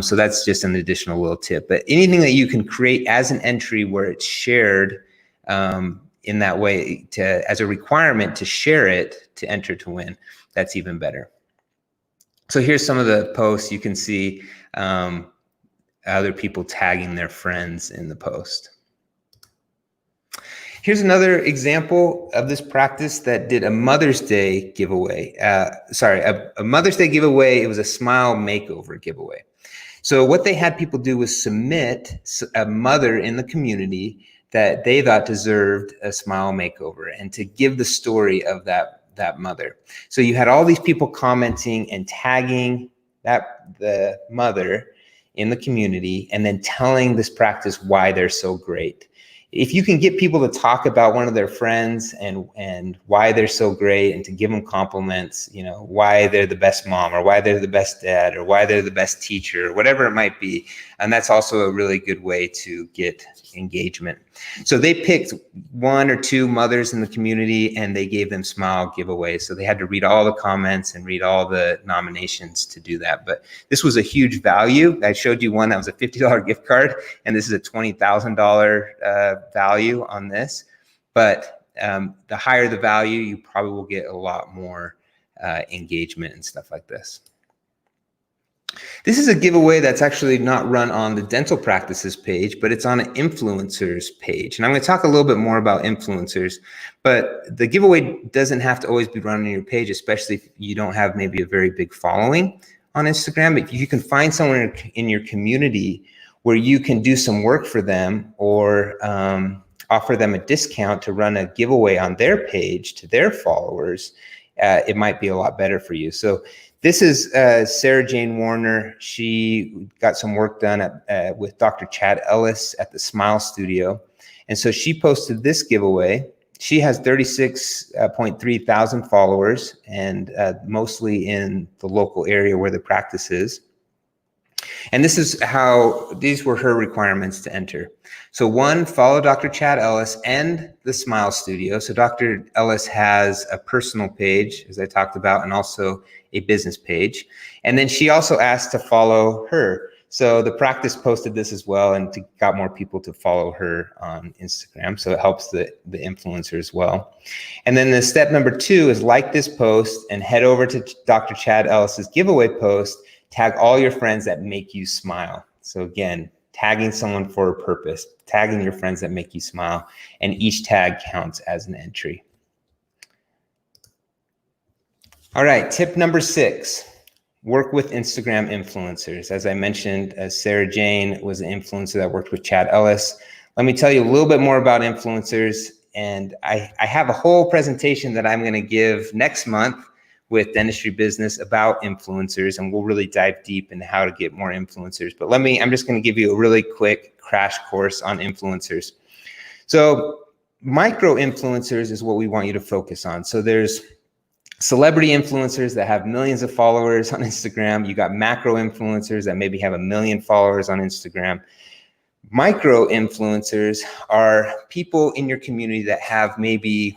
So that's just an additional little tip. But anything that you can create as an entry where it's shared in that way as a requirement to share it to enter to win, that's even better. So here's some of the posts. You can see other people tagging their friends in the post. Here's another example of this practice that did a Mother's Day giveaway. A Mother's Day giveaway. It was a smile makeover giveaway. So what they had people do was submit a mother in the community that they thought deserved a smile makeover and to give the story of that mother. So you had all these people commenting and tagging the mother in the community and then telling this practice why they're so great. If you can get people to talk about one of their friends and why they're so great and to give them compliments, why they're the best mom or why they're the best dad or why they're the best teacher, or whatever it might be. And that's also a really good way to get engagement. So they picked 1 or 2 mothers in the community and they gave them smile giveaways. So they had to read all the comments and read all the nominations to do that. But this was a huge value. I showed you one that was a $50 gift card, and this is a $20,000 value on this. But the higher the value, you probably will get a lot more engagement and stuff like this. This is a giveaway that's actually not run on the dental practices page, but it's on an influencers page. And I'm going to talk a little bit more about influencers, but the giveaway doesn't have to always be run on your page, especially if you don't have maybe a very big following on Instagram. But you can find someone in your community where you can do some work for them or offer them a discount to run a giveaway on their page to their followers. It might be a lot better for you. So this is Sarah Jane Warner. She got some work done with Dr. Chad Ellis at the Smile Studio. And so she posted this giveaway. She has 36.3 thousand followers and mostly in the local area where the practice is. And these were her requirements to enter. So 1, follow Dr. Chad Ellis and the Smile Studio. So Dr. Ellis has a personal page, as I talked about, and also a business page. And then she also asked to follow her. So the practice posted this as well and got more people to follow her on Instagram. So it helps the influencer as well. And then the step number 2 is like this post and head over to Dr. Chad Ellis's giveaway post, tag all your friends that make you smile. So again, tagging someone for a purpose, tagging your friends that make you smile, and each tag counts as an entry. All right, tip number 6. Work with Instagram influencers. As I mentioned, Sarah Jane was an influencer that worked with Chad Ellis. Let me tell you a little bit more about influencers. And I have a whole presentation that I'm going to give next month with Dentistry Business about influencers, and we'll really dive deep into how to get more influencers. But I'm just going to give you a really quick crash course on influencers. So micro influencers is what we want you to focus on. So there's celebrity influencers that have millions of followers on Instagram. You got macro influencers that maybe have 1 million followers on Instagram. Micro influencers are people in your community that have maybe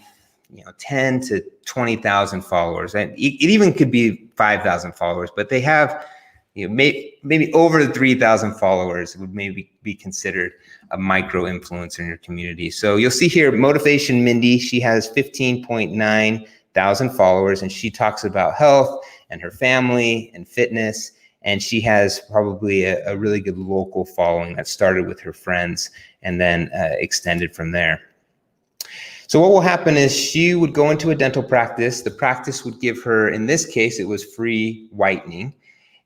10 to 20,000 followers. And it even could be 5,000 followers, but they have maybe over 3,000 followers would maybe be considered a micro influencer in your community. So you'll see here, Motivation Mindy, she has 15.9 thousand followers, and she talks about health and her family and fitness, and she has probably a really good local following that started with her friends and then extended from there. So what will happen is she would go into a dental practice. The practice would give her, in this case, it was free whitening,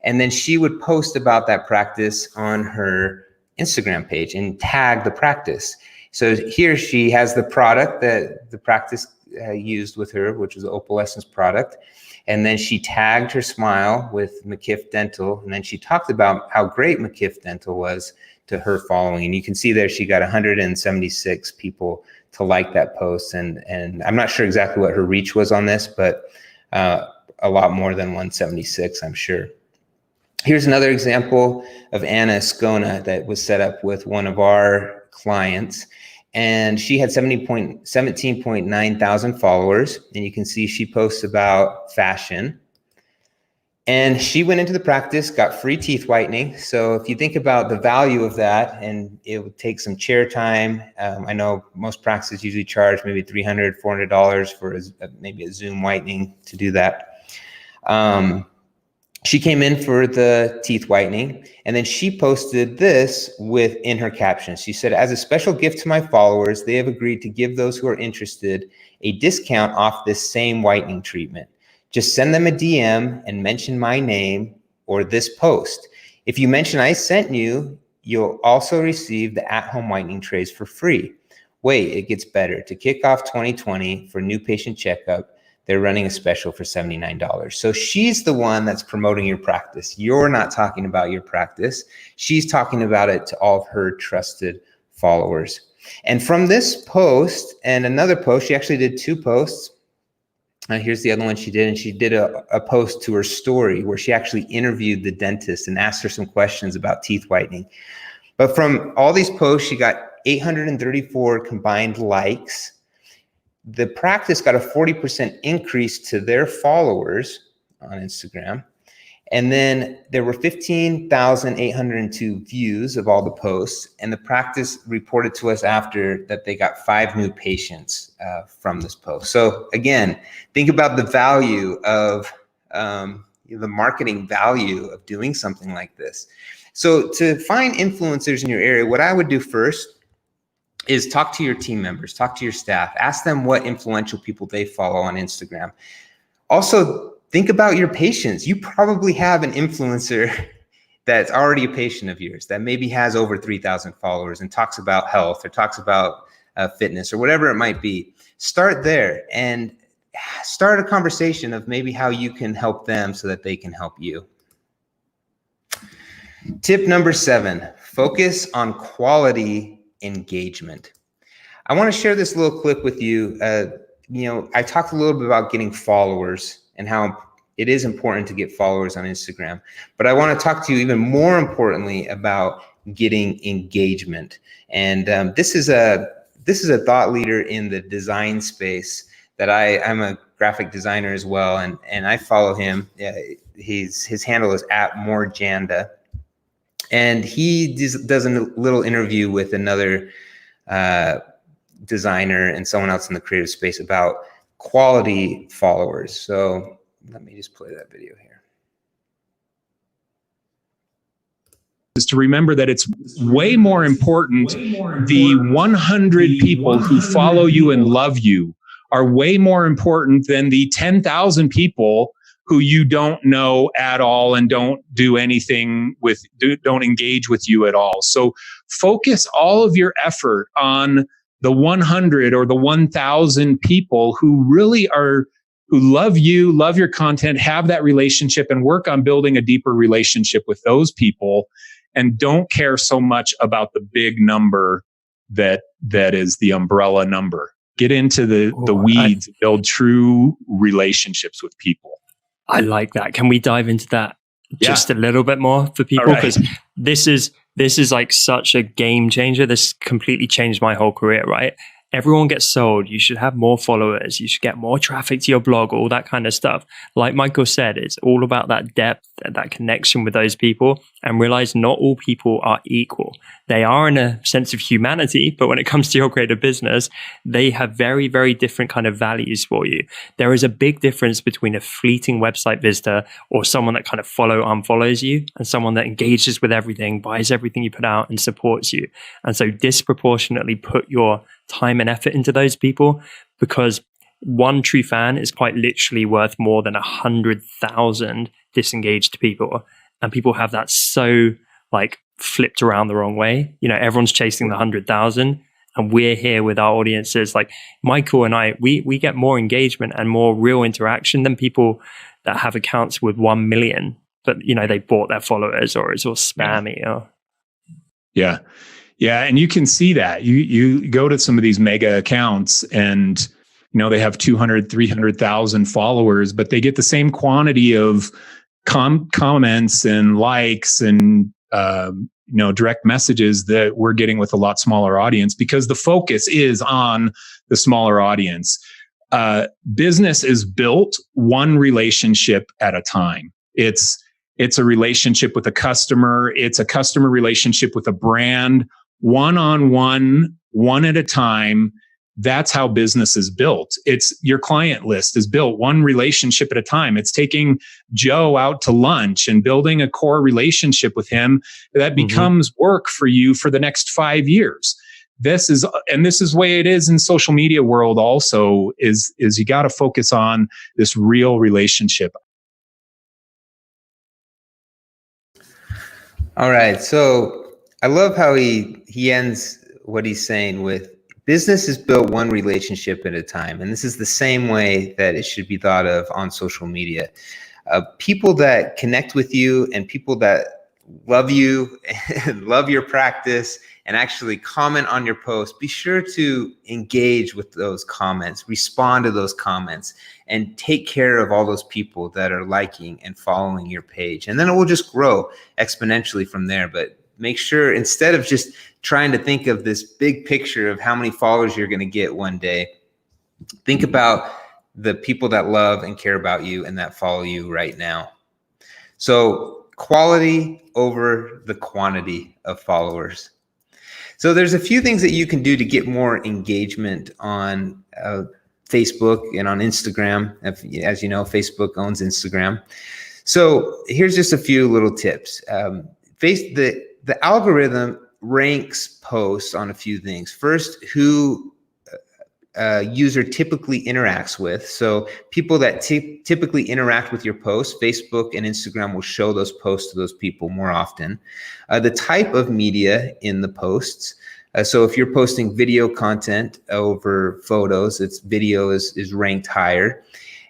and then she would post about that practice on her Instagram page and tag the practice. So here she has the product that the practice used with her, which was the Opalescence product. And then she tagged her smile with McKiff Dental. And then she talked about how great McKiff Dental was to her following. And you can see there, she got 176 people to like that post. And I'm not sure exactly what her reach was on this, but a lot more than 176, I'm sure. Here's another example of Anna Escona that was set up with one of our clients. And she had 17.9 thousand followers. And you can see she posts about fashion. And she went into the practice, got free teeth whitening. So if you think about the value of that, and it would take some chair time. I know most practices usually charge maybe $300, $400 for maybe a Zoom whitening to do that. She came in for the teeth whitening, and then she posted this in her caption. She said, as a special gift to my followers, they have agreed to give those who are interested a discount off this same whitening treatment. Just send them a DM and mention my name or this post. If you mention I sent you, you'll also receive the at-home whitening trays for free. Wait, it gets better. To kick off 2020 for new patient checkup, they're running a special for $79. So she's the one that's promoting your practice. You're not talking about your practice. She's talking about it to all of her trusted followers. And from this post and another post, she actually did 2 posts. Here's the other one she did, and she did a post to her story where she actually interviewed the dentist and asked her some questions about teeth whitening. But from all these posts, she got 834 combined likes. The practice got a 40% increase to their followers on Instagram. And then there were 15,802 views of all the posts. And the practice reported to us after that they got 5 new patients from this post. So again, think about the value of the marketing value of doing something like this. So to find influencers in your area, what I would do first is talk to your team members, talk to your staff, ask them what influential people they follow on Instagram. Also, think about your patients. You probably have an influencer that's already a patient of yours that maybe has over 3,000 followers and talks about health or talks about fitness or whatever it might be. Start there and start a conversation of maybe how you can help them so that they can help you. Tip number 7, focus on quality engagement. I want to share this little clip with you. I talked a little bit about getting followers and how it is important to get followers on Instagram. But I want to talk to you even more importantly about getting engagement. And this is a thought leader in the design space that I'm a graphic designer as well, and I follow him. His handle is @morejanda, and he does a little interview with another designer and someone else in the creative space about quality followers. So let me just play that video here. Is to remember that it's way more important. The 100 people who follow you and love you are way more important than the 10,000 people who you don't know at all and don't do anything with, don't engage with you at all. So focus all of your effort on the 100 or the 1,000 people who really are, who love you, love your content, have that relationship, and work on building a deeper relationship with those people, and don't care so much about the big number that is the umbrella number. Get into the weeds, build true relationships with people. I like that. Can we dive into that just a little bit more for people? Because this is like such a game changer. This completely changed my whole career, right? Everyone gets sold. You should have more followers. You should get more traffic to your blog, all that kind of stuff. Like Michael said, it's all about that depth and that connection with those people, and realize not all people are equal. They are in a sense of humanity, but when it comes to your creative business, they have very, very different kind of values for you. There is a big difference between a fleeting website visitor or someone that kind of unfollows you, and someone that engages with everything, buys everything you put out, and supports you. And so disproportionately put your time and effort into those people, because one true fan is quite literally worth more than 100,000 disengaged people. And people have that so like flipped around the wrong way. You know, everyone's chasing the 100,000, and we're here with our audiences. Like Michael and I, we get more engagement and more real interaction than people that have accounts with 1 million, but you know, they bought their followers, or it's all spammy. Or Yeah, and you can see that. You go to some of these mega accounts, and you know, they have 200, 300,000 followers, but they get the same quantity of comments and likes and direct messages that we're getting with a lot smaller audience, because the focus is on the smaller audience. Business is built one relationship at a time. It's a relationship with a customer. It's a customer relationship with a brand, one-on-one, one at a time. That's how business is built. It's your client list is built one relationship at a time. It's taking Joe out to lunch and building a core relationship with him that becomes work for you for the next 5 years. This is the way it is in social media world also, is you got to focus on this real relationship. All right. So I love how he ends what he's saying with, business is built one relationship at a time. And this is the same way that it should be thought of on social media. People that connect with you and people that love you and love your practice and actually comment on your post, be sure to engage with those comments, respond to those comments, and take care of all those people that are liking and following your page. And then it will just grow exponentially from there. But make sure, instead of just trying to think of this big picture of how many followers you're going to get one day, think about the people that love and care about you and that follow you right now. So quality over the quantity of followers. So there's a few things that you can do to get more engagement on Facebook and on Instagram. As you know, Facebook owns Instagram. So here's just a few little tips. The algorithm ranks posts on a few things. First, who user typically interacts with. So people that typically interact with your posts, Facebook and Instagram will show those posts to those people more often. The type of media in the posts. So if you're posting video content over photos, video is ranked higher.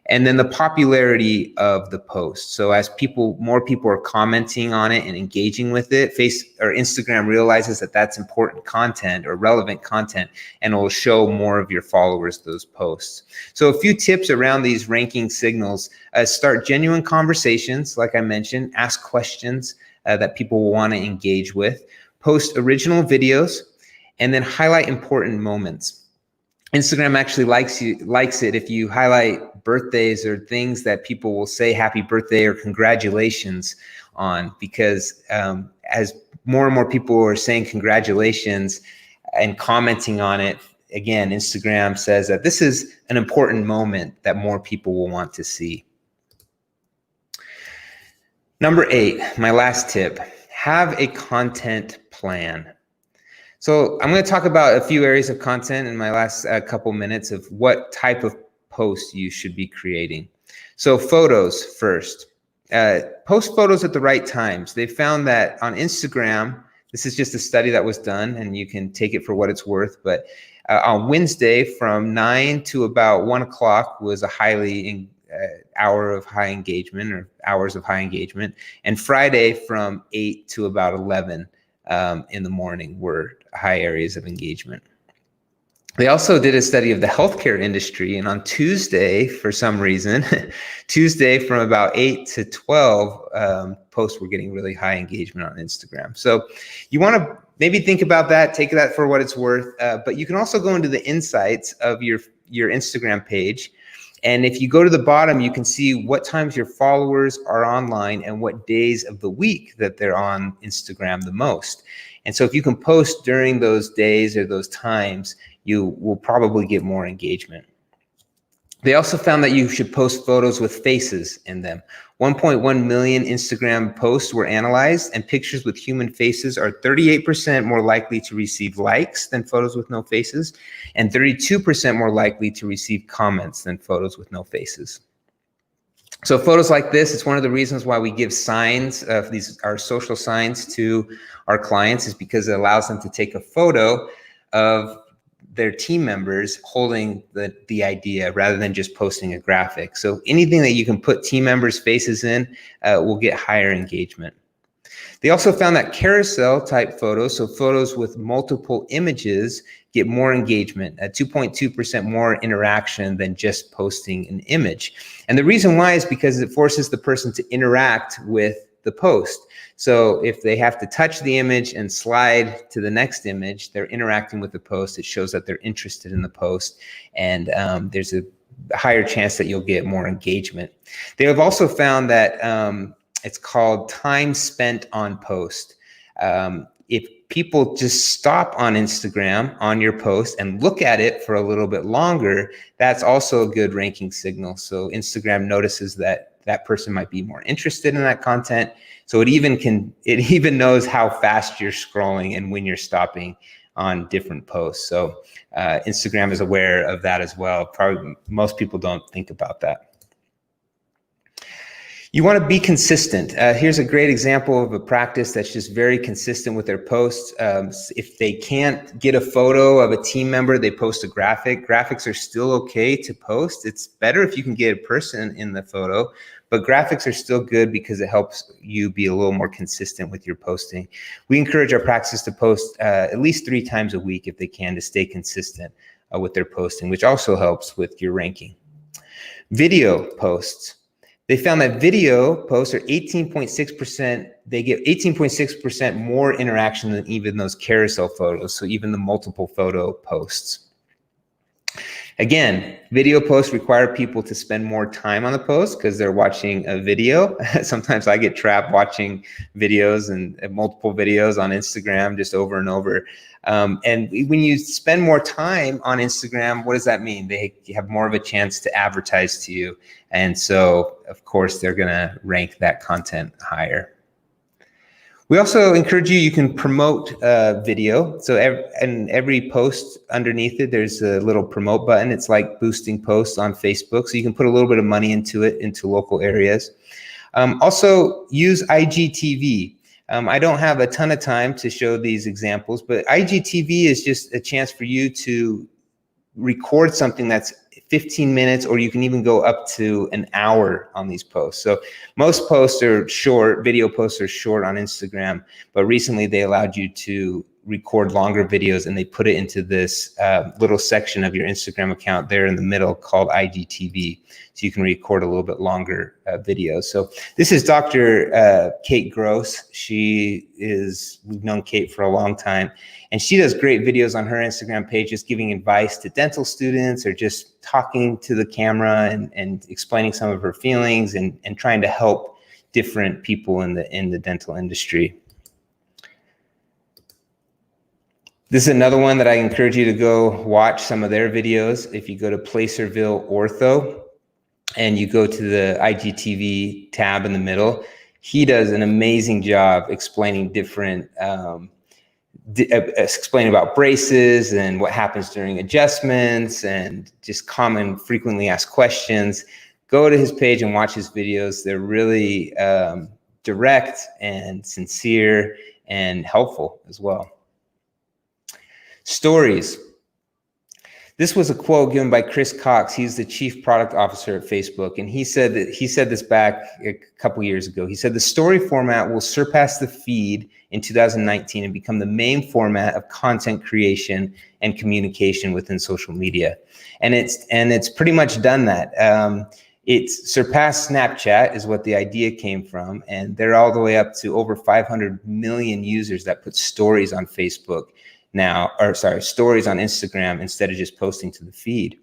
And then the popularity of the post. So as more people are commenting on it and engaging with it, Instagram realizes that that's important content or relevant content, and it will show more of your followers those posts. So a few tips around these ranking signals: start genuine conversations, like I mentioned, ask questions that people will want to engage with, post original videos, and then highlight important moments. Instagram actually likes it if you highlight birthdays or things that people will say happy birthday or congratulations on, because as more and more people are saying congratulations and commenting on it, again, Instagram says that this is an important moment that more people will want to see. Number 8, my last tip: have a content plan. So I'm going to talk about a few areas of content in my last couple minutes of what type of post you should be creating. So photos first. Post photos at the right times. They found that on Instagram, this is just a study that was done, and you can take it for what it's worth, but on Wednesday from 9 to about 1 o'clock was a hour of high engagement, or hours of high engagement, and Friday from 8 to about 11 in the morning were high areas of engagement. They also did a study of the healthcare industry, and on Tuesday, for some reason, Tuesday from about 8 to 12, posts were getting really high engagement on Instagram. So you want to maybe think about that, take that for what it's worth, but you can also go into the insights of your Instagram page. And if you go to the bottom, you can see what times your followers are online and what days of the week that they're on Instagram the most. And so if you can post during those days or those times, you will probably get more engagement. They also found that you should post photos with faces in them. 1.1 million Instagram posts were analyzed, and pictures with human faces are 38% more likely to receive likes than photos with no faces, and 32% more likely to receive comments than photos with no faces. So photos like this, it's one of the reasons why we give signs, our social signs, to our clients, is because it allows them to take a photo of their team members holding the idea rather than just posting a graphic. So anything that you can put team members' faces in will get higher engagement. They also found that carousel type photos, so photos with multiple images, get more engagement, at 2.2% more interaction than just posting an image. And the reason why is because it forces the person to interact with the post. So if they have to touch the image and slide to the next image, they're interacting with the post. It shows that they're interested in the post, and there's a higher chance that you'll get more engagement. They have also found that it's called time spent on post. If people just stop on Instagram on your post and look at it for a little bit longer, that's also a good ranking signal. So Instagram notices that that person might be more interested in that content. So it even knows how fast you're scrolling and when you're stopping on different posts. So Instagram is aware of that as well. Probably most people don't think about that. You want to be consistent. Here's a great example of a practice that's just very consistent with their posts. If they can't get a photo of a team member, they post a graphic. Graphics are still okay to post. It's better if you can get a person in the photo, but graphics are still good because it helps you be a little more consistent with your posting. We encourage our practices to post at least 3 times a week if they can, to stay consistent with their posting, which also helps with your ranking. Video posts. They found that video posts are 18.6%. They get 18.6% more interaction than even those carousel photos. So even the multiple photo posts. Again, video posts require people to spend more time on the post because they're watching a video. Sometimes I get trapped watching videos and multiple videos on Instagram just over and over. And when you spend more time on Instagram, what does that mean? They have more of a chance to advertise to you. And so, of course, they're going to rank that content higher. We also encourage you can promote video. So every post underneath it, there's a little promote button. It's like boosting posts on Facebook. So you can put a little bit of money into it, into local areas. Also use IGTV. I don't have a ton of time to show these examples, but IGTV is just a chance for you to record something that's 15 minutes, or you can even go up to an hour on these posts. So most posts are short, video posts are short on Instagram, but recently they allowed you to record longer videos, and they put it into this little section of your Instagram account there in the middle called IGTV. So you can record a little bit longer videos. So this is Dr. Kate Gross. We've known Kate for a long time, and she does great videos on her Instagram page, just giving advice to dental students or just talking to the camera and explaining some of her feelings and trying to help different people in the dental industry. This is another one that I encourage you to go watch some of their videos. If you go to Placerville Ortho and you go to the IGTV tab in the middle, he does an amazing job explaining different, explaining about braces and what happens during adjustments and just common frequently asked questions. Go to his page and watch his videos. They're really direct and sincere and helpful as well. Stories. This was a quote given by Chris Cox. He's the chief product officer at Facebook. And he said this back a couple years ago. He said, the story format will surpass the feed in 2019 and become the main format of content creation and communication within social media. And it's pretty much done that. It's surpassed Snapchat is what the idea came from. And they're all the way up to over 500 million users that put stories on Facebook now, or sorry, stories on Instagram instead of just posting to the feed.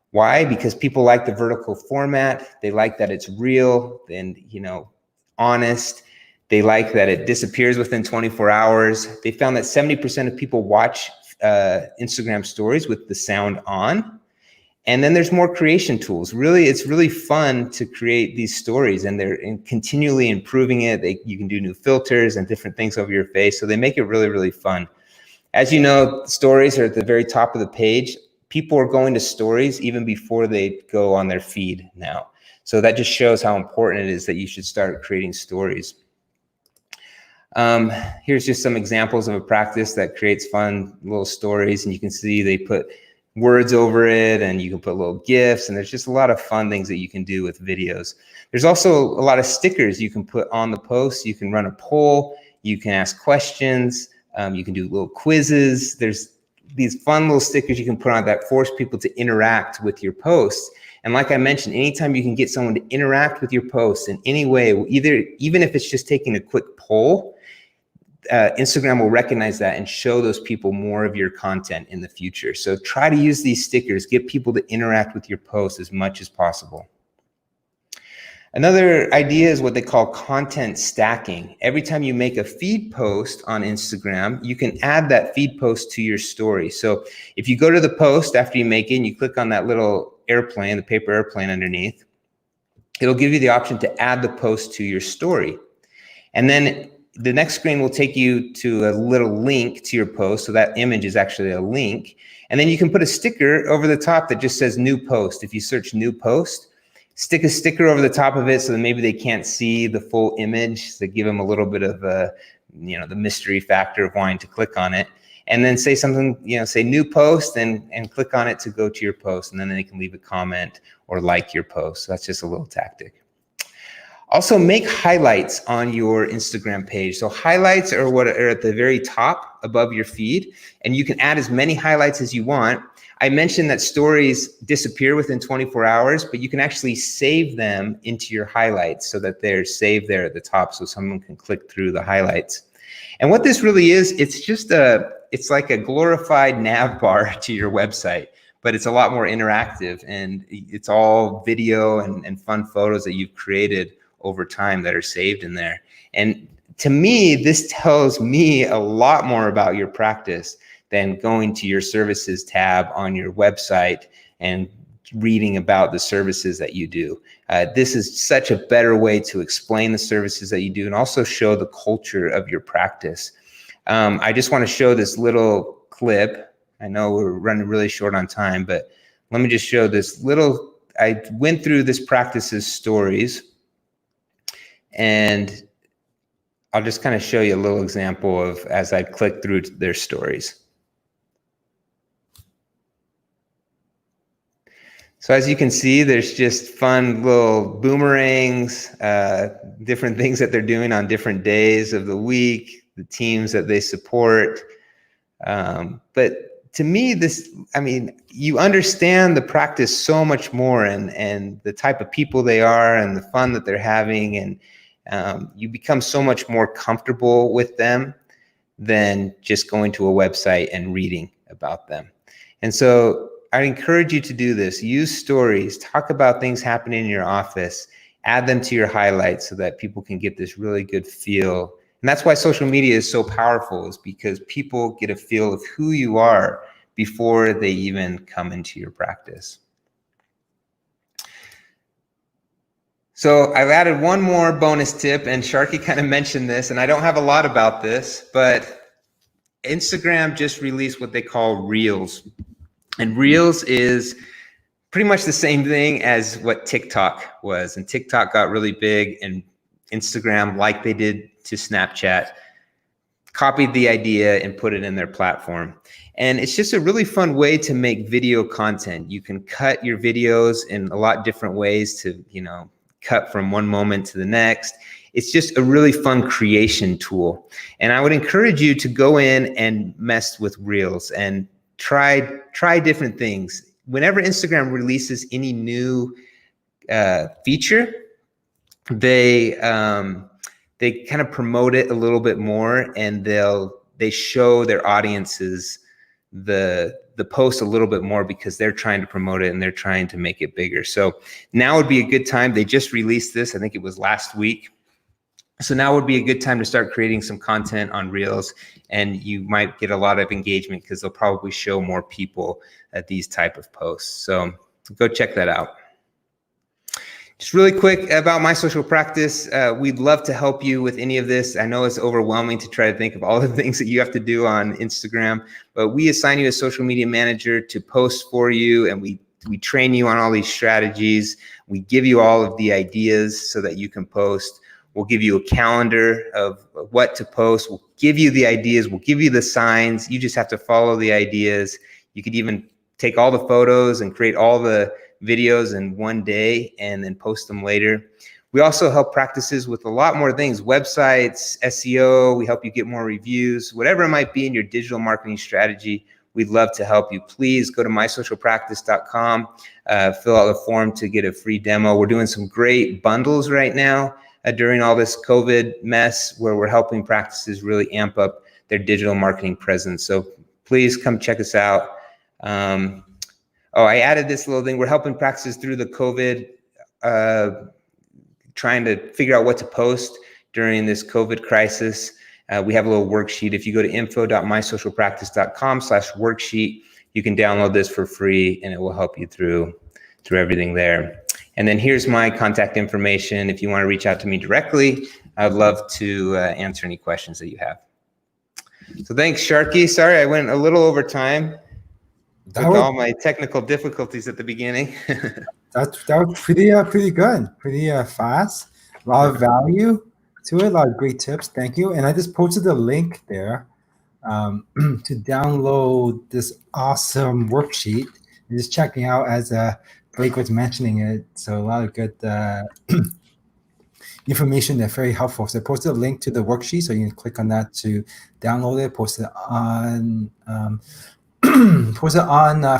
Why? Because people like the vertical format. They like that it's real and, honest. They like that it disappears within 24 hours. They found that 70% of people watch Instagram stories with the sound on. And then there's more creation tools. Really, it's really fun to create these stories, and they're continually improving it. You can do new filters and different things over your face. So they make it really, really fun. As you know, stories are at the very top of the page. People are going to stories even before they go on their feed now. So that just shows how important it is that you should start creating stories. Here's just some examples of a practice that creates fun little stories. And you can see they put words over it, and you can put little GIFs, and there's just a lot of fun things that you can do with videos. There's also a lot of stickers you can put on the post. You can run a poll. You can ask questions. You can do little quizzes. There's these fun little stickers you can put on that force people to interact with your posts. And like I mentioned, anytime you can get someone to interact with your posts in any way, even if it's just taking a quick poll, Instagram will recognize that and show those people more of your content in the future. So try to use these stickers, get people to interact with your posts as much as possible. Another idea is what they call content stacking. Every time you make a feed post on Instagram, you can add that feed post to your story. So if you go to the post after you make it and you click on that little airplane, the paper airplane underneath, it'll give you the option to add the post to your story. And then the next screen will take you to a little link to your post. So that image is actually a link. And then you can put a sticker over the top that just says new post. If you search new post, stick a sticker over the top of it so that maybe they can't see the full image, to give them a little bit of the mystery factor of wanting to click on it. And then say something, say new post and click on it to go to your post. And then they can leave a comment or like your post. So that's just a little tactic. Also, make highlights on your Instagram page. So highlights are what are at the very top above your feed, and you can add as many highlights as you want. I mentioned that stories disappear within 24 hours, but you can actually save them into your highlights so that they're saved there at the top so someone can click through the highlights. And what this really is, it's like a glorified nav bar to your website, but it's a lot more interactive, and it's all video and fun photos that you've created over time that are saved in there. And to me, this tells me a lot more about your practice than going to your services tab on your website and reading about the services that you do. This is such a better way to explain the services that you do and also show the culture of your practice. I just want to show this little clip. I know we're running really short on time, but let me just show this little, I went through this practice's stories, and I'll just kind of show you a little example of as I click through their stories. So as you can see, there's just fun little boomerangs, different things that they're doing on different days of the week, the teams that they support. But to me, you understand the practice so much more, and the type of people they are and the fun that they're having, and you become so much more comfortable with them than just going to a website and reading about them. And so I encourage you to do this. Use stories, talk about things happening in your office, add them to your highlights so that people can get this really good feel. And that's why social media is so powerful, is because people get a feel of who you are before they even come into your practice. So I've added one more bonus tip, and Sharky kind of mentioned this, and I don't have a lot about this, but Instagram just released what they call Reels. And Reels is pretty much the same thing as what TikTok was. And TikTok got really big, and Instagram, like they did to Snapchat, copied the idea and put it in their platform. And it's just a really fun way to make video content. You can cut your videos in a lot different ways to, cut from one moment to the next. It's just a really fun creation tool. And I would encourage you to go in and mess with Reels and try different things. Whenever Instagram releases any new feature, they kind of promote it a little bit more, and they show their audiences the post a little bit more because they're trying to promote it and they're trying to make it bigger. So now would be a good time. They just released this, I think it was last week. So now would be a good time to start creating some content on Reels, and you might get a lot of engagement because they'll probably show more people these type of posts. So go check that out. Just really quick about My Social Practice. We'd love to help you with any of this. I know it's overwhelming to try to think of all the things that you have to do on Instagram, but we assign you a social media manager to post for you, and we train you on all these strategies. We give you all of the ideas so that you can post. We'll give you a calendar of what to post. We'll give you the ideas. We'll give you the signs. You just have to follow the ideas. You could even take all the photos and create all the videos in one day and then post them later. We also help practices with a lot more things, websites, SEO. We help you get more reviews, whatever it might be in your digital marketing strategy. We'd love to help you. Please go to mysocialpractice.com, fill out the form to get a free demo. We're doing some great bundles right now during all this COVID mess, where we're helping practices really amp up their digital marketing presence. So please come check us out. I added this little thing. We're helping practices through the COVID, trying to figure out what to post during this COVID crisis. We have a little worksheet. If you go to info.mysocialpractice.com/worksheet, you can download this for free, and it will help you through everything there. And then here's my contact information. If you want to reach out to me directly, I'd love to answer any questions that you have. So thanks, Sharky. Sorry, I went a little over time with all my technical difficulties at the beginning. That was pretty good, pretty fast. A lot of value to it, a lot of great tips. Thank you. And I just posted the link there to download this awesome worksheet. I'm just checking out as Blake was mentioning it. So a lot of good information there, very helpful. So I posted a link to the worksheet, so you can click on that to download it. Post it on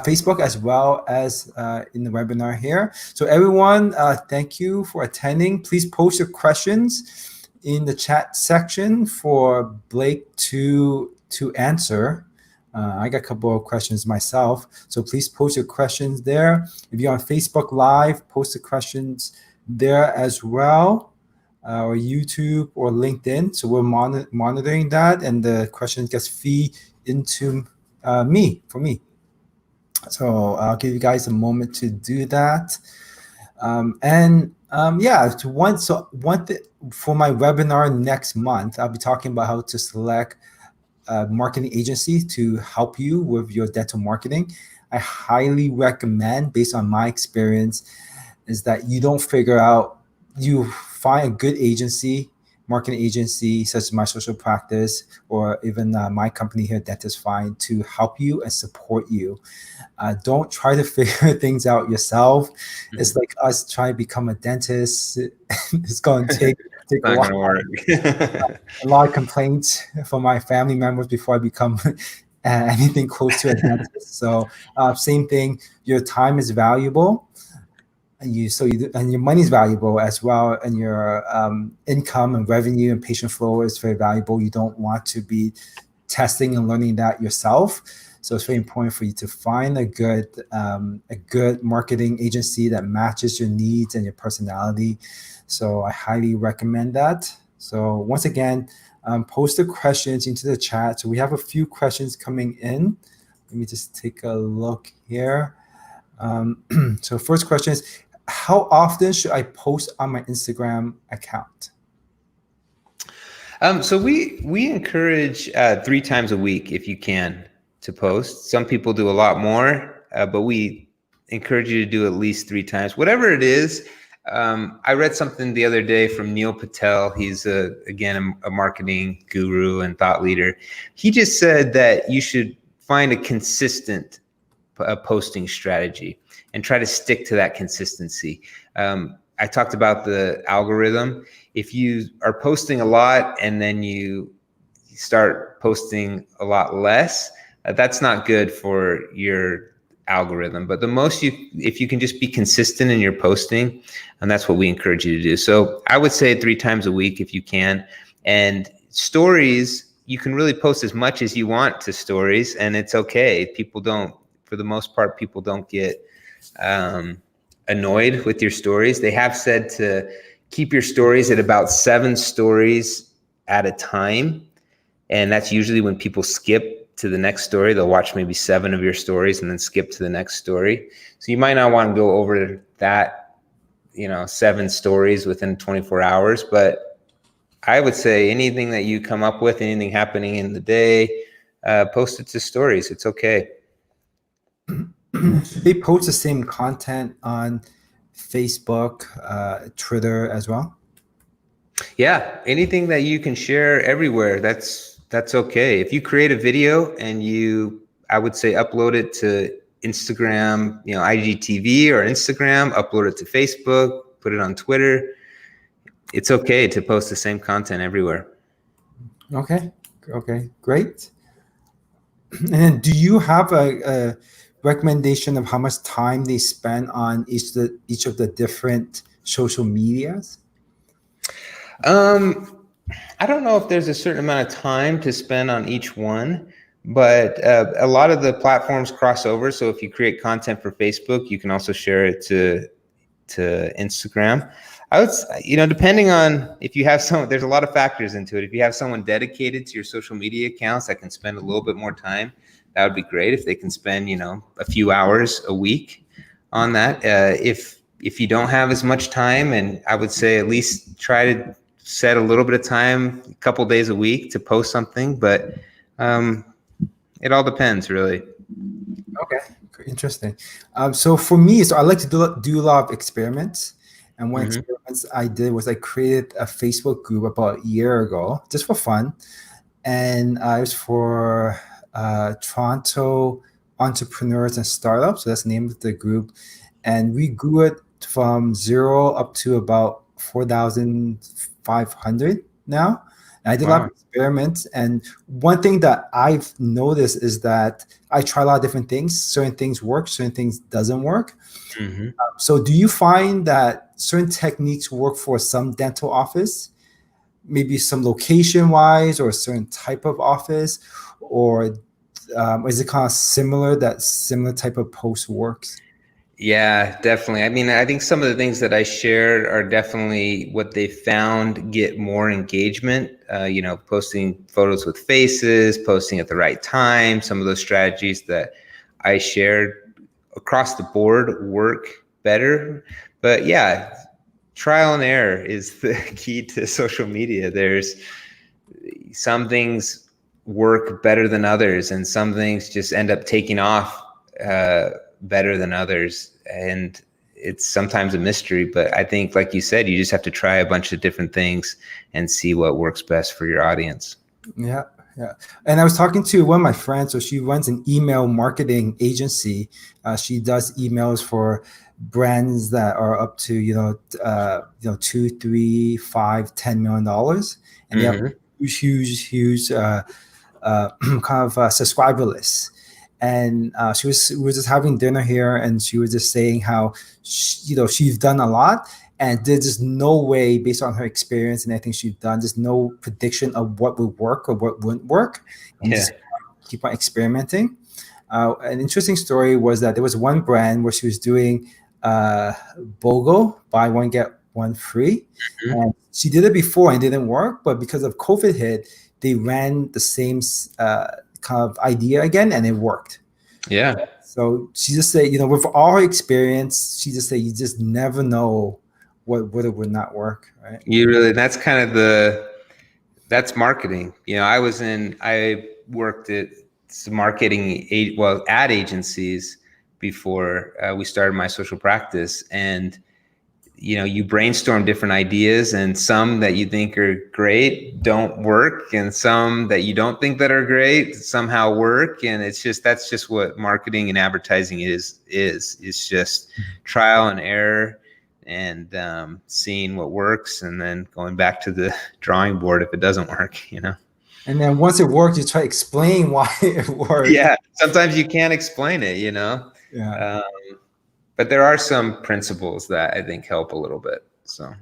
Facebook as well as in the webinar here. So everyone, thank you for attending. Please post your questions in the chat section for Blake to answer. I got a couple of questions myself, so please post your questions there. If you're on Facebook Live, post the questions there as well, or YouTube or LinkedIn. So we're monitoring that, and the questions gets feed into me. So I'll give you guys a moment to do that. For my webinar next month, I'll be talking about how to select marketing agencies to help you with your dental marketing. I highly recommend, based on my experience, is that you find a good agency, marketing agency such as My Social Practice, or even my company here, Dentist Find, to help you and support you. Don't try to figure things out yourself. It's like us trying to become a dentist. It's going to take a Not while. gonna work. A lot of complaints from my family members before I become anything close to a dentist. So same thing. Your time is valuable, and and your money is valuable as well, and your income and revenue and patient flow is very valuable. You don't want to be testing and learning that yourself. So it's very important for you to find a good marketing agency that matches your needs and your personality. So I highly recommend that. So once again, post the questions into the chat. So we have a few questions coming in. Let me just take a look here. So first question is, how often should I post on my Instagram account? So we encourage 3 times a week if you can to post. Some people do a lot more, but we encourage you to do at least 3 times, whatever it is. I read something the other day from Neil Patel. He's again a marketing guru and thought leader. He just said that you should find a consistent posting strategy and try to stick to that consistency. I talked about the algorithm. If you are posting a lot and then you start posting a lot less, that's not good for your algorithm. But if you can just be consistent in your posting, and that's what we encourage you to do. So I would say 3 times a week if you can. And stories, you can really post as much as you want to stories, and it's okay. For the most part, people don't get annoyed with your stories. They have said to keep your stories at about 7 stories at a time. And that's usually when people skip to the next story. They'll watch maybe 7 of your stories and then skip to the next story. So you might not want to go over that, 7 stories within 24 hours. But I would say anything that you come up with, anything happening in the day, post it to stories. It's okay. They post the same content on Facebook, Twitter as well? Yeah, anything that you can share everywhere, that's okay. If you create a video and I would say upload it to Instagram, IGTV or Instagram, upload it to Facebook, put it on Twitter. It's okay to post the same content everywhere. Okay, great. And then do you have a recommendation of how much time they spend on each of the different social medias? I don't know if there's a certain amount of time to spend on each one, but a lot of the platforms cross over. So if you create content for Facebook, you can also share it to Instagram. I would, depending on if you have there's a lot of factors into it. If you have someone dedicated to your social media accounts that can spend a little bit more time, that would be great. If they can spend, a few hours a week on that. If you don't have as much time, and I would say at least try to set a little bit of time, a couple days a week to post something, but it all depends really. Okay, interesting. So for me, I like to do a lot of experiments. And one experiments I did was I created a Facebook group about a year ago, just for fun. And it was for Toronto entrepreneurs and startups. So that's the name of the group. And we grew it from 0 up to about 4,500 now. And I did a lot of experiments. And one thing that I've noticed is that I try a lot of different things. Certain things work, certain things doesn't work. So do you find that certain techniques work for some dental office, maybe some location wise or a certain type of office, or is it kind of similar that similar type of post works? Yeah, definitely. I mean, I think some of the things that I shared are definitely what they found get more engagement, posting photos with faces, posting at the right time. Some of those strategies that I shared across the board work better. But yeah, trial and error is the key to social media. There's some things work better than others, and some things just end up taking off better than others. And it's sometimes a mystery, but I think, like you said, you just have to try a bunch of different things and see what works best for your audience. Yeah. Yeah. And I was talking to one of my friends, so she runs an email marketing agency. She does emails for brands that are up to, $2, $3, $5, $10 million. And they have huge kind of subscriber lists. And we were just having dinner here, and she was just saying how she's done a lot, and there's just no way, based on her experience and everything she's done, there's no prediction of what would work or what wouldn't work, and just keep on experimenting. An interesting story was that there was one brand where she was doing BOGO, buy one get one free, and she did it before and it didn't work, but because of COVID hit, they ran the same kind of idea again, and it worked. Yeah. So she just said, with all her experience, she just said, you just never know what would or would not work, right? That's kind of that's marketing. I worked at some ad agencies before we started my social practice, and you brainstorm different ideas, and some that you think are great don't work, and some that you don't think that are great somehow work. And that's just what marketing and advertising is. It's just trial and error, and seeing what works, and then going back to the drawing board if it doesn't work. And then once it worked, you try to explain why it worked. Yeah, sometimes you can't explain it. Yeah. But there are some principles that I think help a little bit. So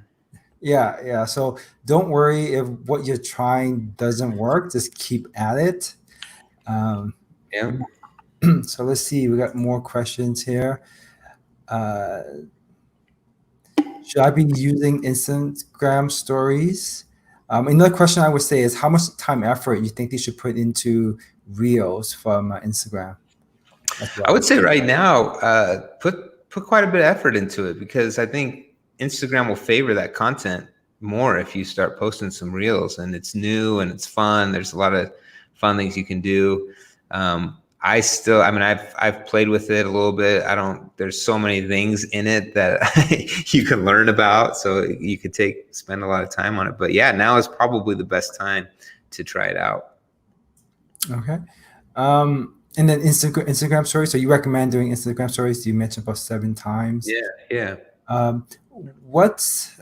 yeah. So don't worry if what you're trying doesn't work. Just keep at it. So let's see. We got more questions here. Should I be using Instagram stories? Another question I would say is, how much time effort you think they should put into Reels from Instagram? I would say right now, put quite a bit of effort into it, because I think Instagram will favor that content more if you start posting some Reels, and it's new and it's fun. There's a lot of fun things you can do. I've played with it a little bit. There's so many things in it that you can learn about, so you could spend a lot of time on it. But yeah, now is probably the best time to try it out. Okay. And then Instagram stories. So you recommend doing Instagram stories? You mentioned about 7 times. Yeah. So what's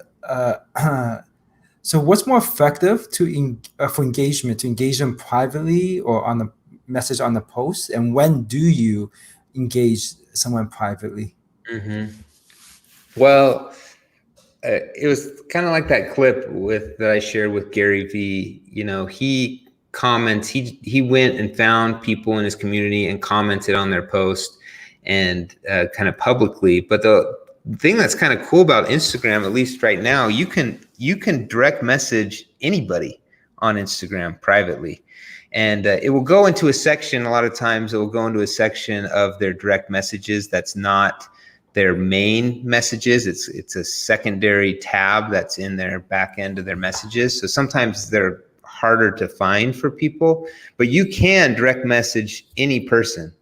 more effective for engagement? To engage them privately or on the message on the post? And when do you engage someone privately? Well, it was kind of like that clip that I shared with Gary Vee. He comments, he went and found people in his community and commented on their post, and kind of publicly. But the thing that's kind of cool about Instagram, at least right now, you can direct message anybody on Instagram privately, and it will go into a section. A lot of times it will go into a section of their direct messages that's not their main messages. It's a secondary tab that's in their back end of their messages. So sometimes they're harder to find for people, but you can direct message any person.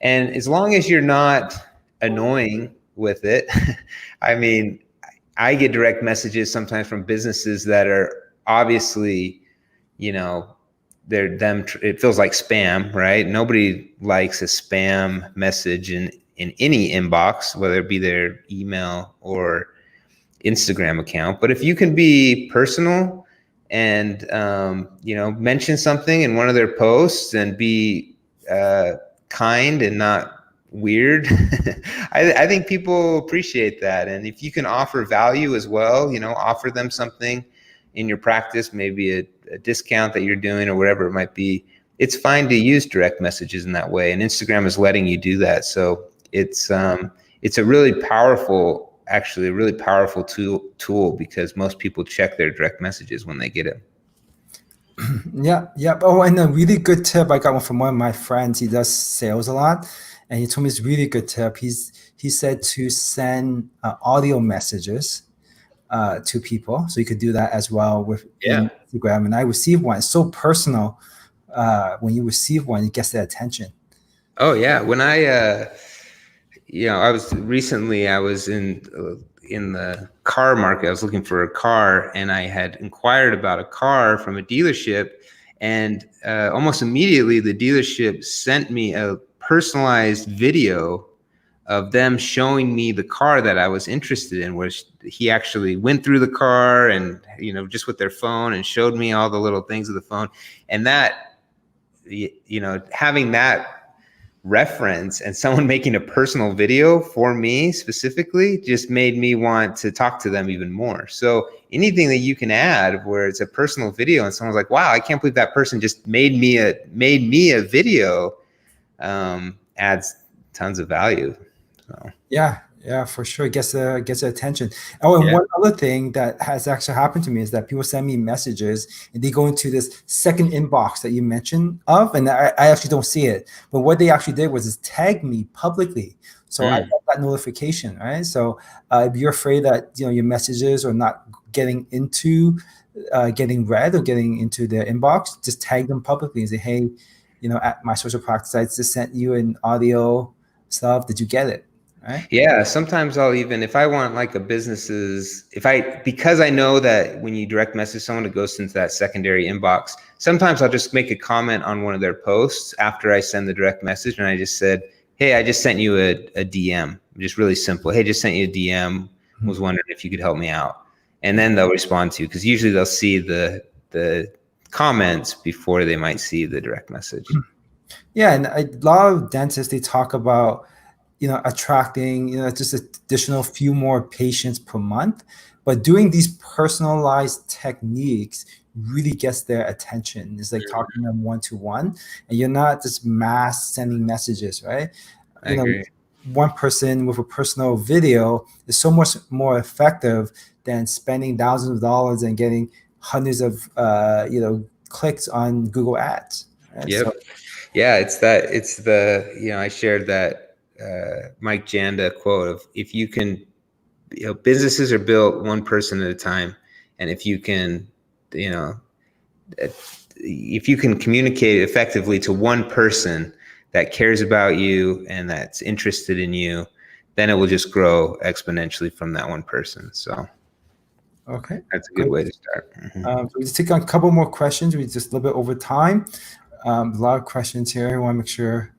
And as long as you're not annoying with it, I mean, I get direct messages sometimes from businesses that are obviously, it feels like spam, right? Nobody likes a spam message in any inbox, whether it be their email or Instagram account. But if you can be personal and mention something in one of their posts and be kind and not weird, I think people appreciate that. And if you can offer value as well, offer them something in your practice, maybe a discount that you're doing or whatever it might be, it's fine to use direct messages in that way. And Instagram is letting you do that. So it's a really powerful tool, because most people check their direct messages when they get it. Yeah. Oh, and a really good tip I got one from one of my friends. He does sales a lot, and he told me it's a really good tip. He said to send audio messages to people, so you could do that as well with Instagram. And I received one. It's so personal. When you receive one, it gets their attention. Oh yeah, when I I was in the car market. I was looking for a car, and I had inquired about a car from a dealership, and almost immediately the dealership sent me a personalized video of them showing me the car that I was interested in, where he actually went through the car and, just with their phone, and showed me all the little things of the phone. And that, having that reference and someone making a personal video for me specifically just made me want to talk to them even more. So anything that you can add where it's a personal video and someone's like, wow, I can't believe that person just made me a video, adds tons of value. So. Yeah, for sure. It gets the attention. Oh, and one other thing that has actually happened to me is that people send me messages and they go into this second inbox that you mentioned of, and I actually don't see it. But what they actually did was tag me publicly. So I got that notification, right? So if you're afraid that your messages are not getting read or getting into their inbox, just tag them publicly and say, hey, at my social practice, I just sent you an audio stuff. Did you get it? Right? Yeah, sometimes I'll even, if I want like because I know that when you direct message someone, it goes into that secondary inbox. Sometimes I'll just make a comment on one of their posts after I send the direct message, and I just said, hey, I just sent you a DM, just really simple. Hey, just sent you a DM, was wondering if you could help me out. And then they'll respond to you, because usually they'll see the comments before they might see the direct message. Yeah, and a lot of dentists, they talk about attracting, just additional few more patients per month. But doing these personalized techniques really gets their attention. It's like talking to them one-to-one, and you're not just mass sending messages, right? I agree. One person with a personal video is so much more effective than spending thousands of dollars and getting hundreds of, clicks on Google Ads. Right? Yep. So, yeah, I shared that Mike Janda quote of, if you can, businesses are built one person at a time. And if you can, if you can communicate effectively to one person that cares about you and that's interested in you, then it will just grow exponentially from that one person. So okay, that's a good way to start. So we just take on a couple more questions. We just a little bit over time. A lot of questions here. I want to make sure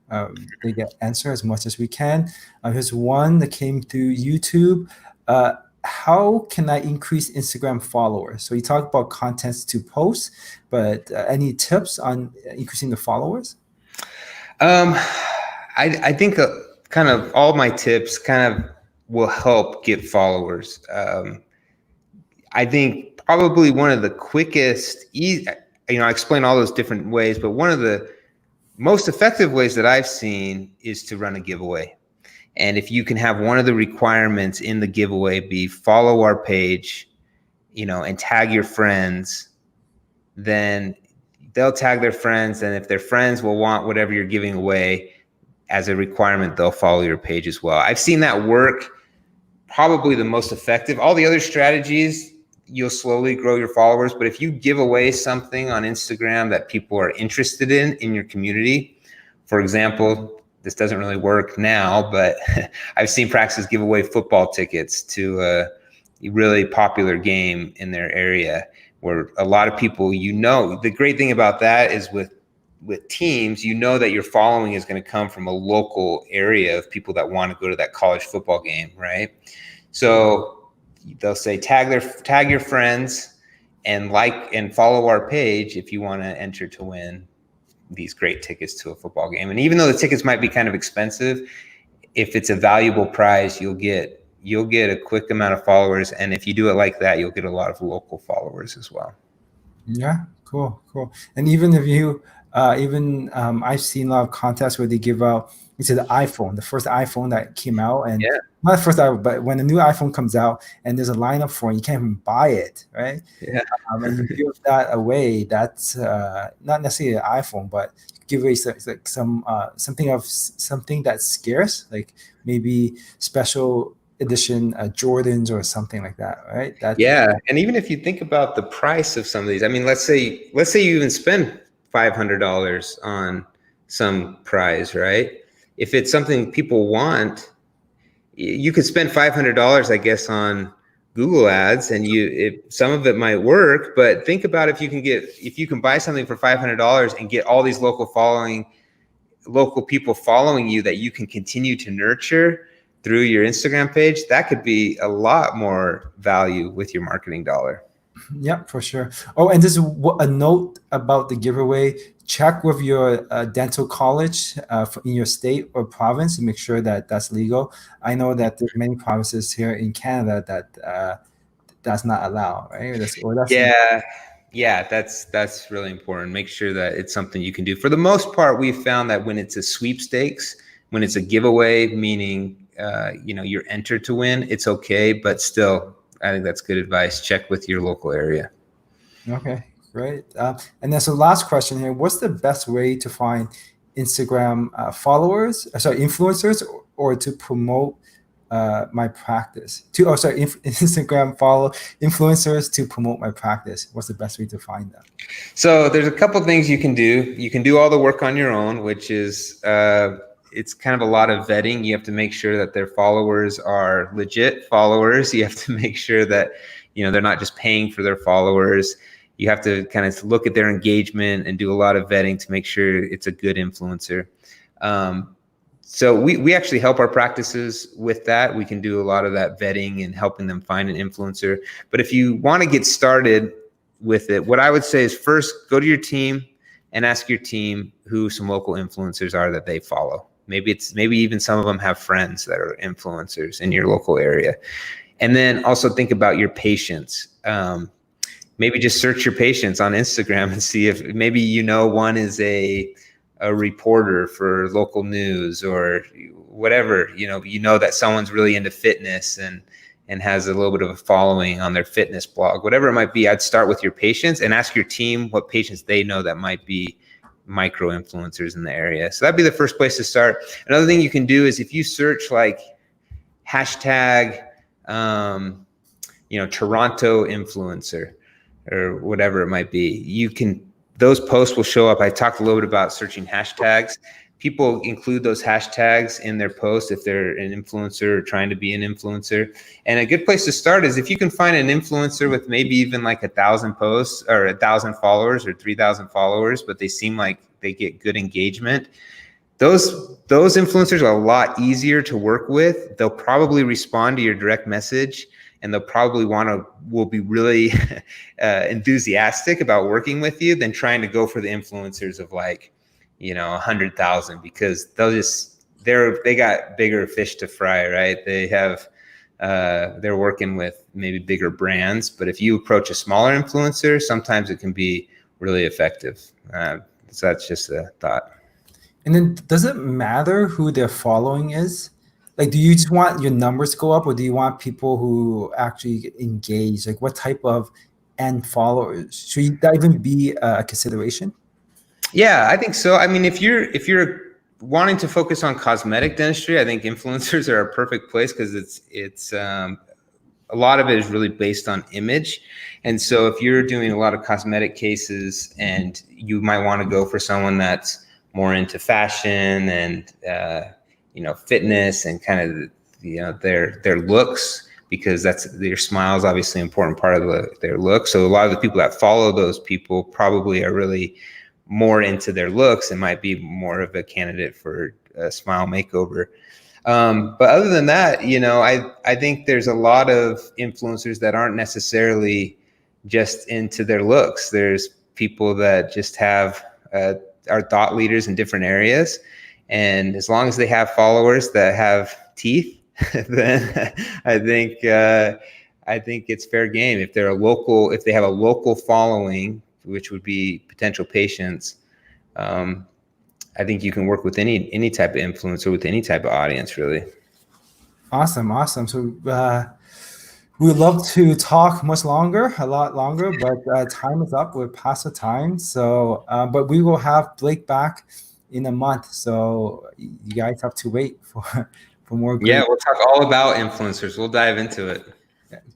they get answered as much as we can. Here's one that came through YouTube. How can I increase Instagram followers? So you talk about contents to post, but any tips on increasing the followers? I think kind of all my tips kind of will help get followers. I think probably one of the quickest, I explain all those different ways, but one of the most effective ways that I've seen is to run a giveaway. And if you can have one of the requirements in the giveaway be follow our page, and tag your friends, then they'll tag their friends. And if their friends will want whatever you're giving away as a requirement, they'll follow your page as well. I've seen that work probably the most effective. All the other strategies, you'll slowly grow your followers. But if you give away something on Instagram that people are interested in your community, for example, this doesn't really work now, but I've seen practices give away football tickets to a really popular game in their area, where a lot of people, the great thing about that is with teams, that your following is going to come from a local area of people that want to go to that college football game, right? So they'll say tag your friends and and follow our page if you want to enter to win these great tickets to a football game. And even though the tickets might be kind of expensive, if it's a valuable prize, you'll get a quick amount of followers. And if you do it like that, you'll get a lot of local followers as well. Yeah, cool. And even if you, I've seen a lot of contests where they give out, the iPhone, the first iPhone that came out, and not the first iPhone, but when a new iPhone comes out and there's a lineup for it, you can't even buy it, right? Yeah. And you give that away. That's not necessarily an iPhone, but give away like something that's scarce, like maybe special edition Jordans or something like that, right? And even if you think about the price of some of these, I mean, let's say you even spend $500 on some prize, right? If it's something people want, you could spend $500, I guess, on Google ads, and some of it might work, but think about if you can buy something for $500 and get all these local people following you that you can continue to nurture through your Instagram page. That could be a lot more value with your marketing dollar. Yeah, for sure. Oh, and this is a note about the giveaway. Check with your dental college in your state or province to make sure that that's legal. I know that there's many provinces here in Canada that that's not allowed, right? That's really important. Make sure that it's something you can do. For the most part, we've found that when it's a sweepstakes, when it's a giveaway, meaning you're entered to win, it's okay. But still, I think that's good advice. Check with your local area. Okay, great. And then so last question here: what's the best way to find Instagram influencers, or to promote my practice? Instagram follow influencers to promote my practice. What's the best way to find them? So there's a couple things you can do. You can do all the work on your own, which is it's kind of a lot of vetting. You have to make sure that their followers are legit followers. You have to make sure that they're not just paying for their followers. You have to kind of look at their engagement and do a lot of vetting to make sure it's a good influencer. So we actually help our practices with that. We can do a lot of that vetting and helping them find an influencer. But if you want to get started with it, what I would say is first go to your team and ask your team who some local influencers are that they follow. Maybe even some of them have friends that are influencers in your local area. And then also think about your patients. Maybe just search your patients on Instagram and see if maybe one is a reporter for local news or whatever. That someone's really into fitness and has a little bit of a following on their fitness blog, whatever it might be. I'd start with your patients and ask your team what patients they know that might be micro influencers in the area. So that'd be the first place to start. Another thing you can do is if you search like hashtag, Toronto influencer or whatever it might be, those posts will show up. I talked a little bit about searching hashtags. People include those hashtags in their posts if they're an influencer or trying to be an influencer. And a good place to start is if you can find an influencer with maybe even like 1,000 posts or 1,000 followers or 3,000 followers, but they seem like they get good engagement. Those influencers are a lot easier to work with. They'll probably respond to your direct message, and they'll probably will be really enthusiastic about working with you than trying to go for the influencers of 100,000, because they got bigger fish to fry, right? They're working with maybe bigger brands, but if you approach a smaller influencer, sometimes it can be really effective. So that's just a thought. And then does it matter who their following is? Like, do you just want your numbers to go up, or do you want people who actually engage? Like, what type of end followers? Should that even be a consideration? Yeah, I think so. I mean, if you're wanting to focus on cosmetic dentistry, I think influencers are a perfect place because it's a lot of it is really based on image. And so if you're doing a lot of cosmetic cases, and you might want to go for someone that's more into fashion and fitness and kind of their looks, because their smile is obviously an important part of their look. So a lot of the people that follow those people probably are really more into their looks and might be more of a candidate for a smile makeover. But other than that, I think there's a lot of influencers that aren't necessarily just into their looks. There's people that just are thought leaders in different areas. And as long as they have followers that have teeth, then I think it's fair game. If they have a local following, which would be potential patients, I think you can work with any type of influencer with any type of audience, really. Awesome. So we'd love to talk a lot longer, but time is up. We're past the time. So, but we will have Blake back in a month. So you guys have to wait for more. Yeah, we'll talk all about influencers. We'll dive into it.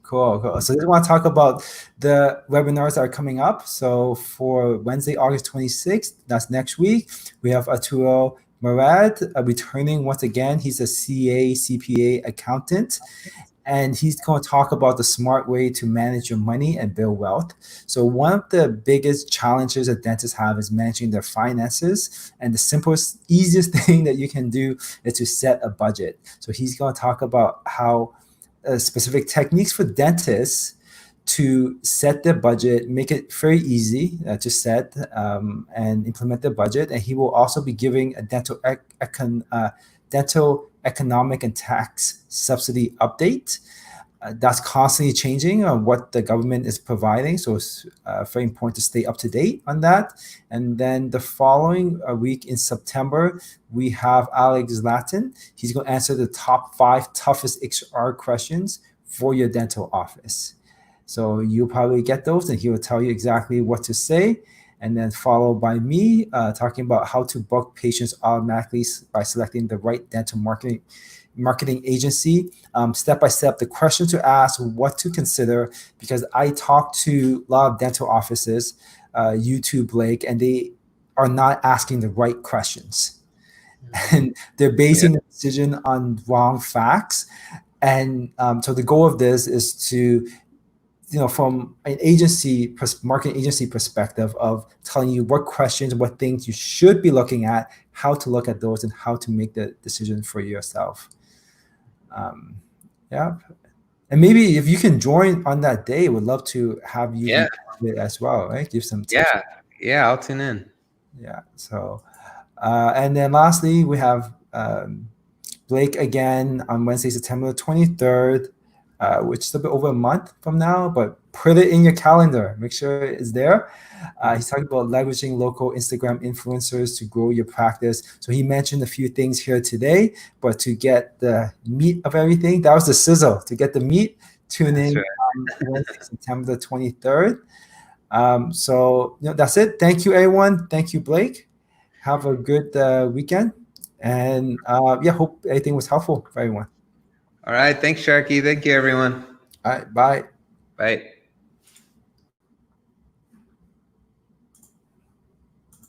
Cool. So I just want to talk about the webinars that are coming up. So for Wednesday, August 26th, that's next week, we have Arturo Murad, returning once again. He's a CPA accountant. And he's going to talk about the smart way to manage your money and build wealth. So one of the biggest challenges that dentists have is managing their finances. And the simplest, easiest thing that you can do is to set a budget. So he's going to talk about how specific techniques for dentists to set their budget, make it very easy to set and implement their budget. And he will also be giving a dental economic and tax subsidy update. That's constantly changing on what the government is providing. So it's very important to stay up to date on that. And then the following week in September, we have Alex Latin. He's going to answer the top 5 toughest HR questions for your dental office. So you'll probably get those, and he will tell you exactly what to say. And then followed by me talking about how to book patients automatically by selecting the right dental marketing agency. Step by step, the question to ask, what to consider, because I talk to a lot of dental offices, you too, Blake, and they are not asking the right questions. And they're basing the decision on wrong facts. And so the goal of this is to, from an marketing agency perspective, of telling you what questions, what things you should be looking at, how to look at those, and how to make the decision for yourself. And maybe if you can join on that day, we'd love to have you as well, right? Give some tips. Yeah, I'll tune in. Yeah. So, and then lastly, we have Blake again on Wednesday, September 23rd. Which is a bit over a month from now, but put it in your calendar. Make sure it's there. He's talking about leveraging local Instagram influencers to grow your practice. So he mentioned a few things here today, but to get the meat of everything, that was the sizzle. To get the meat, tune in on Wednesday, September 23rd. So that's it. Thank you, everyone. Thank you, Blake. Have a good weekend. And hope everything was helpful for everyone. All right. Thanks, Sharky. Thank you, everyone. All right. Bye. Bye.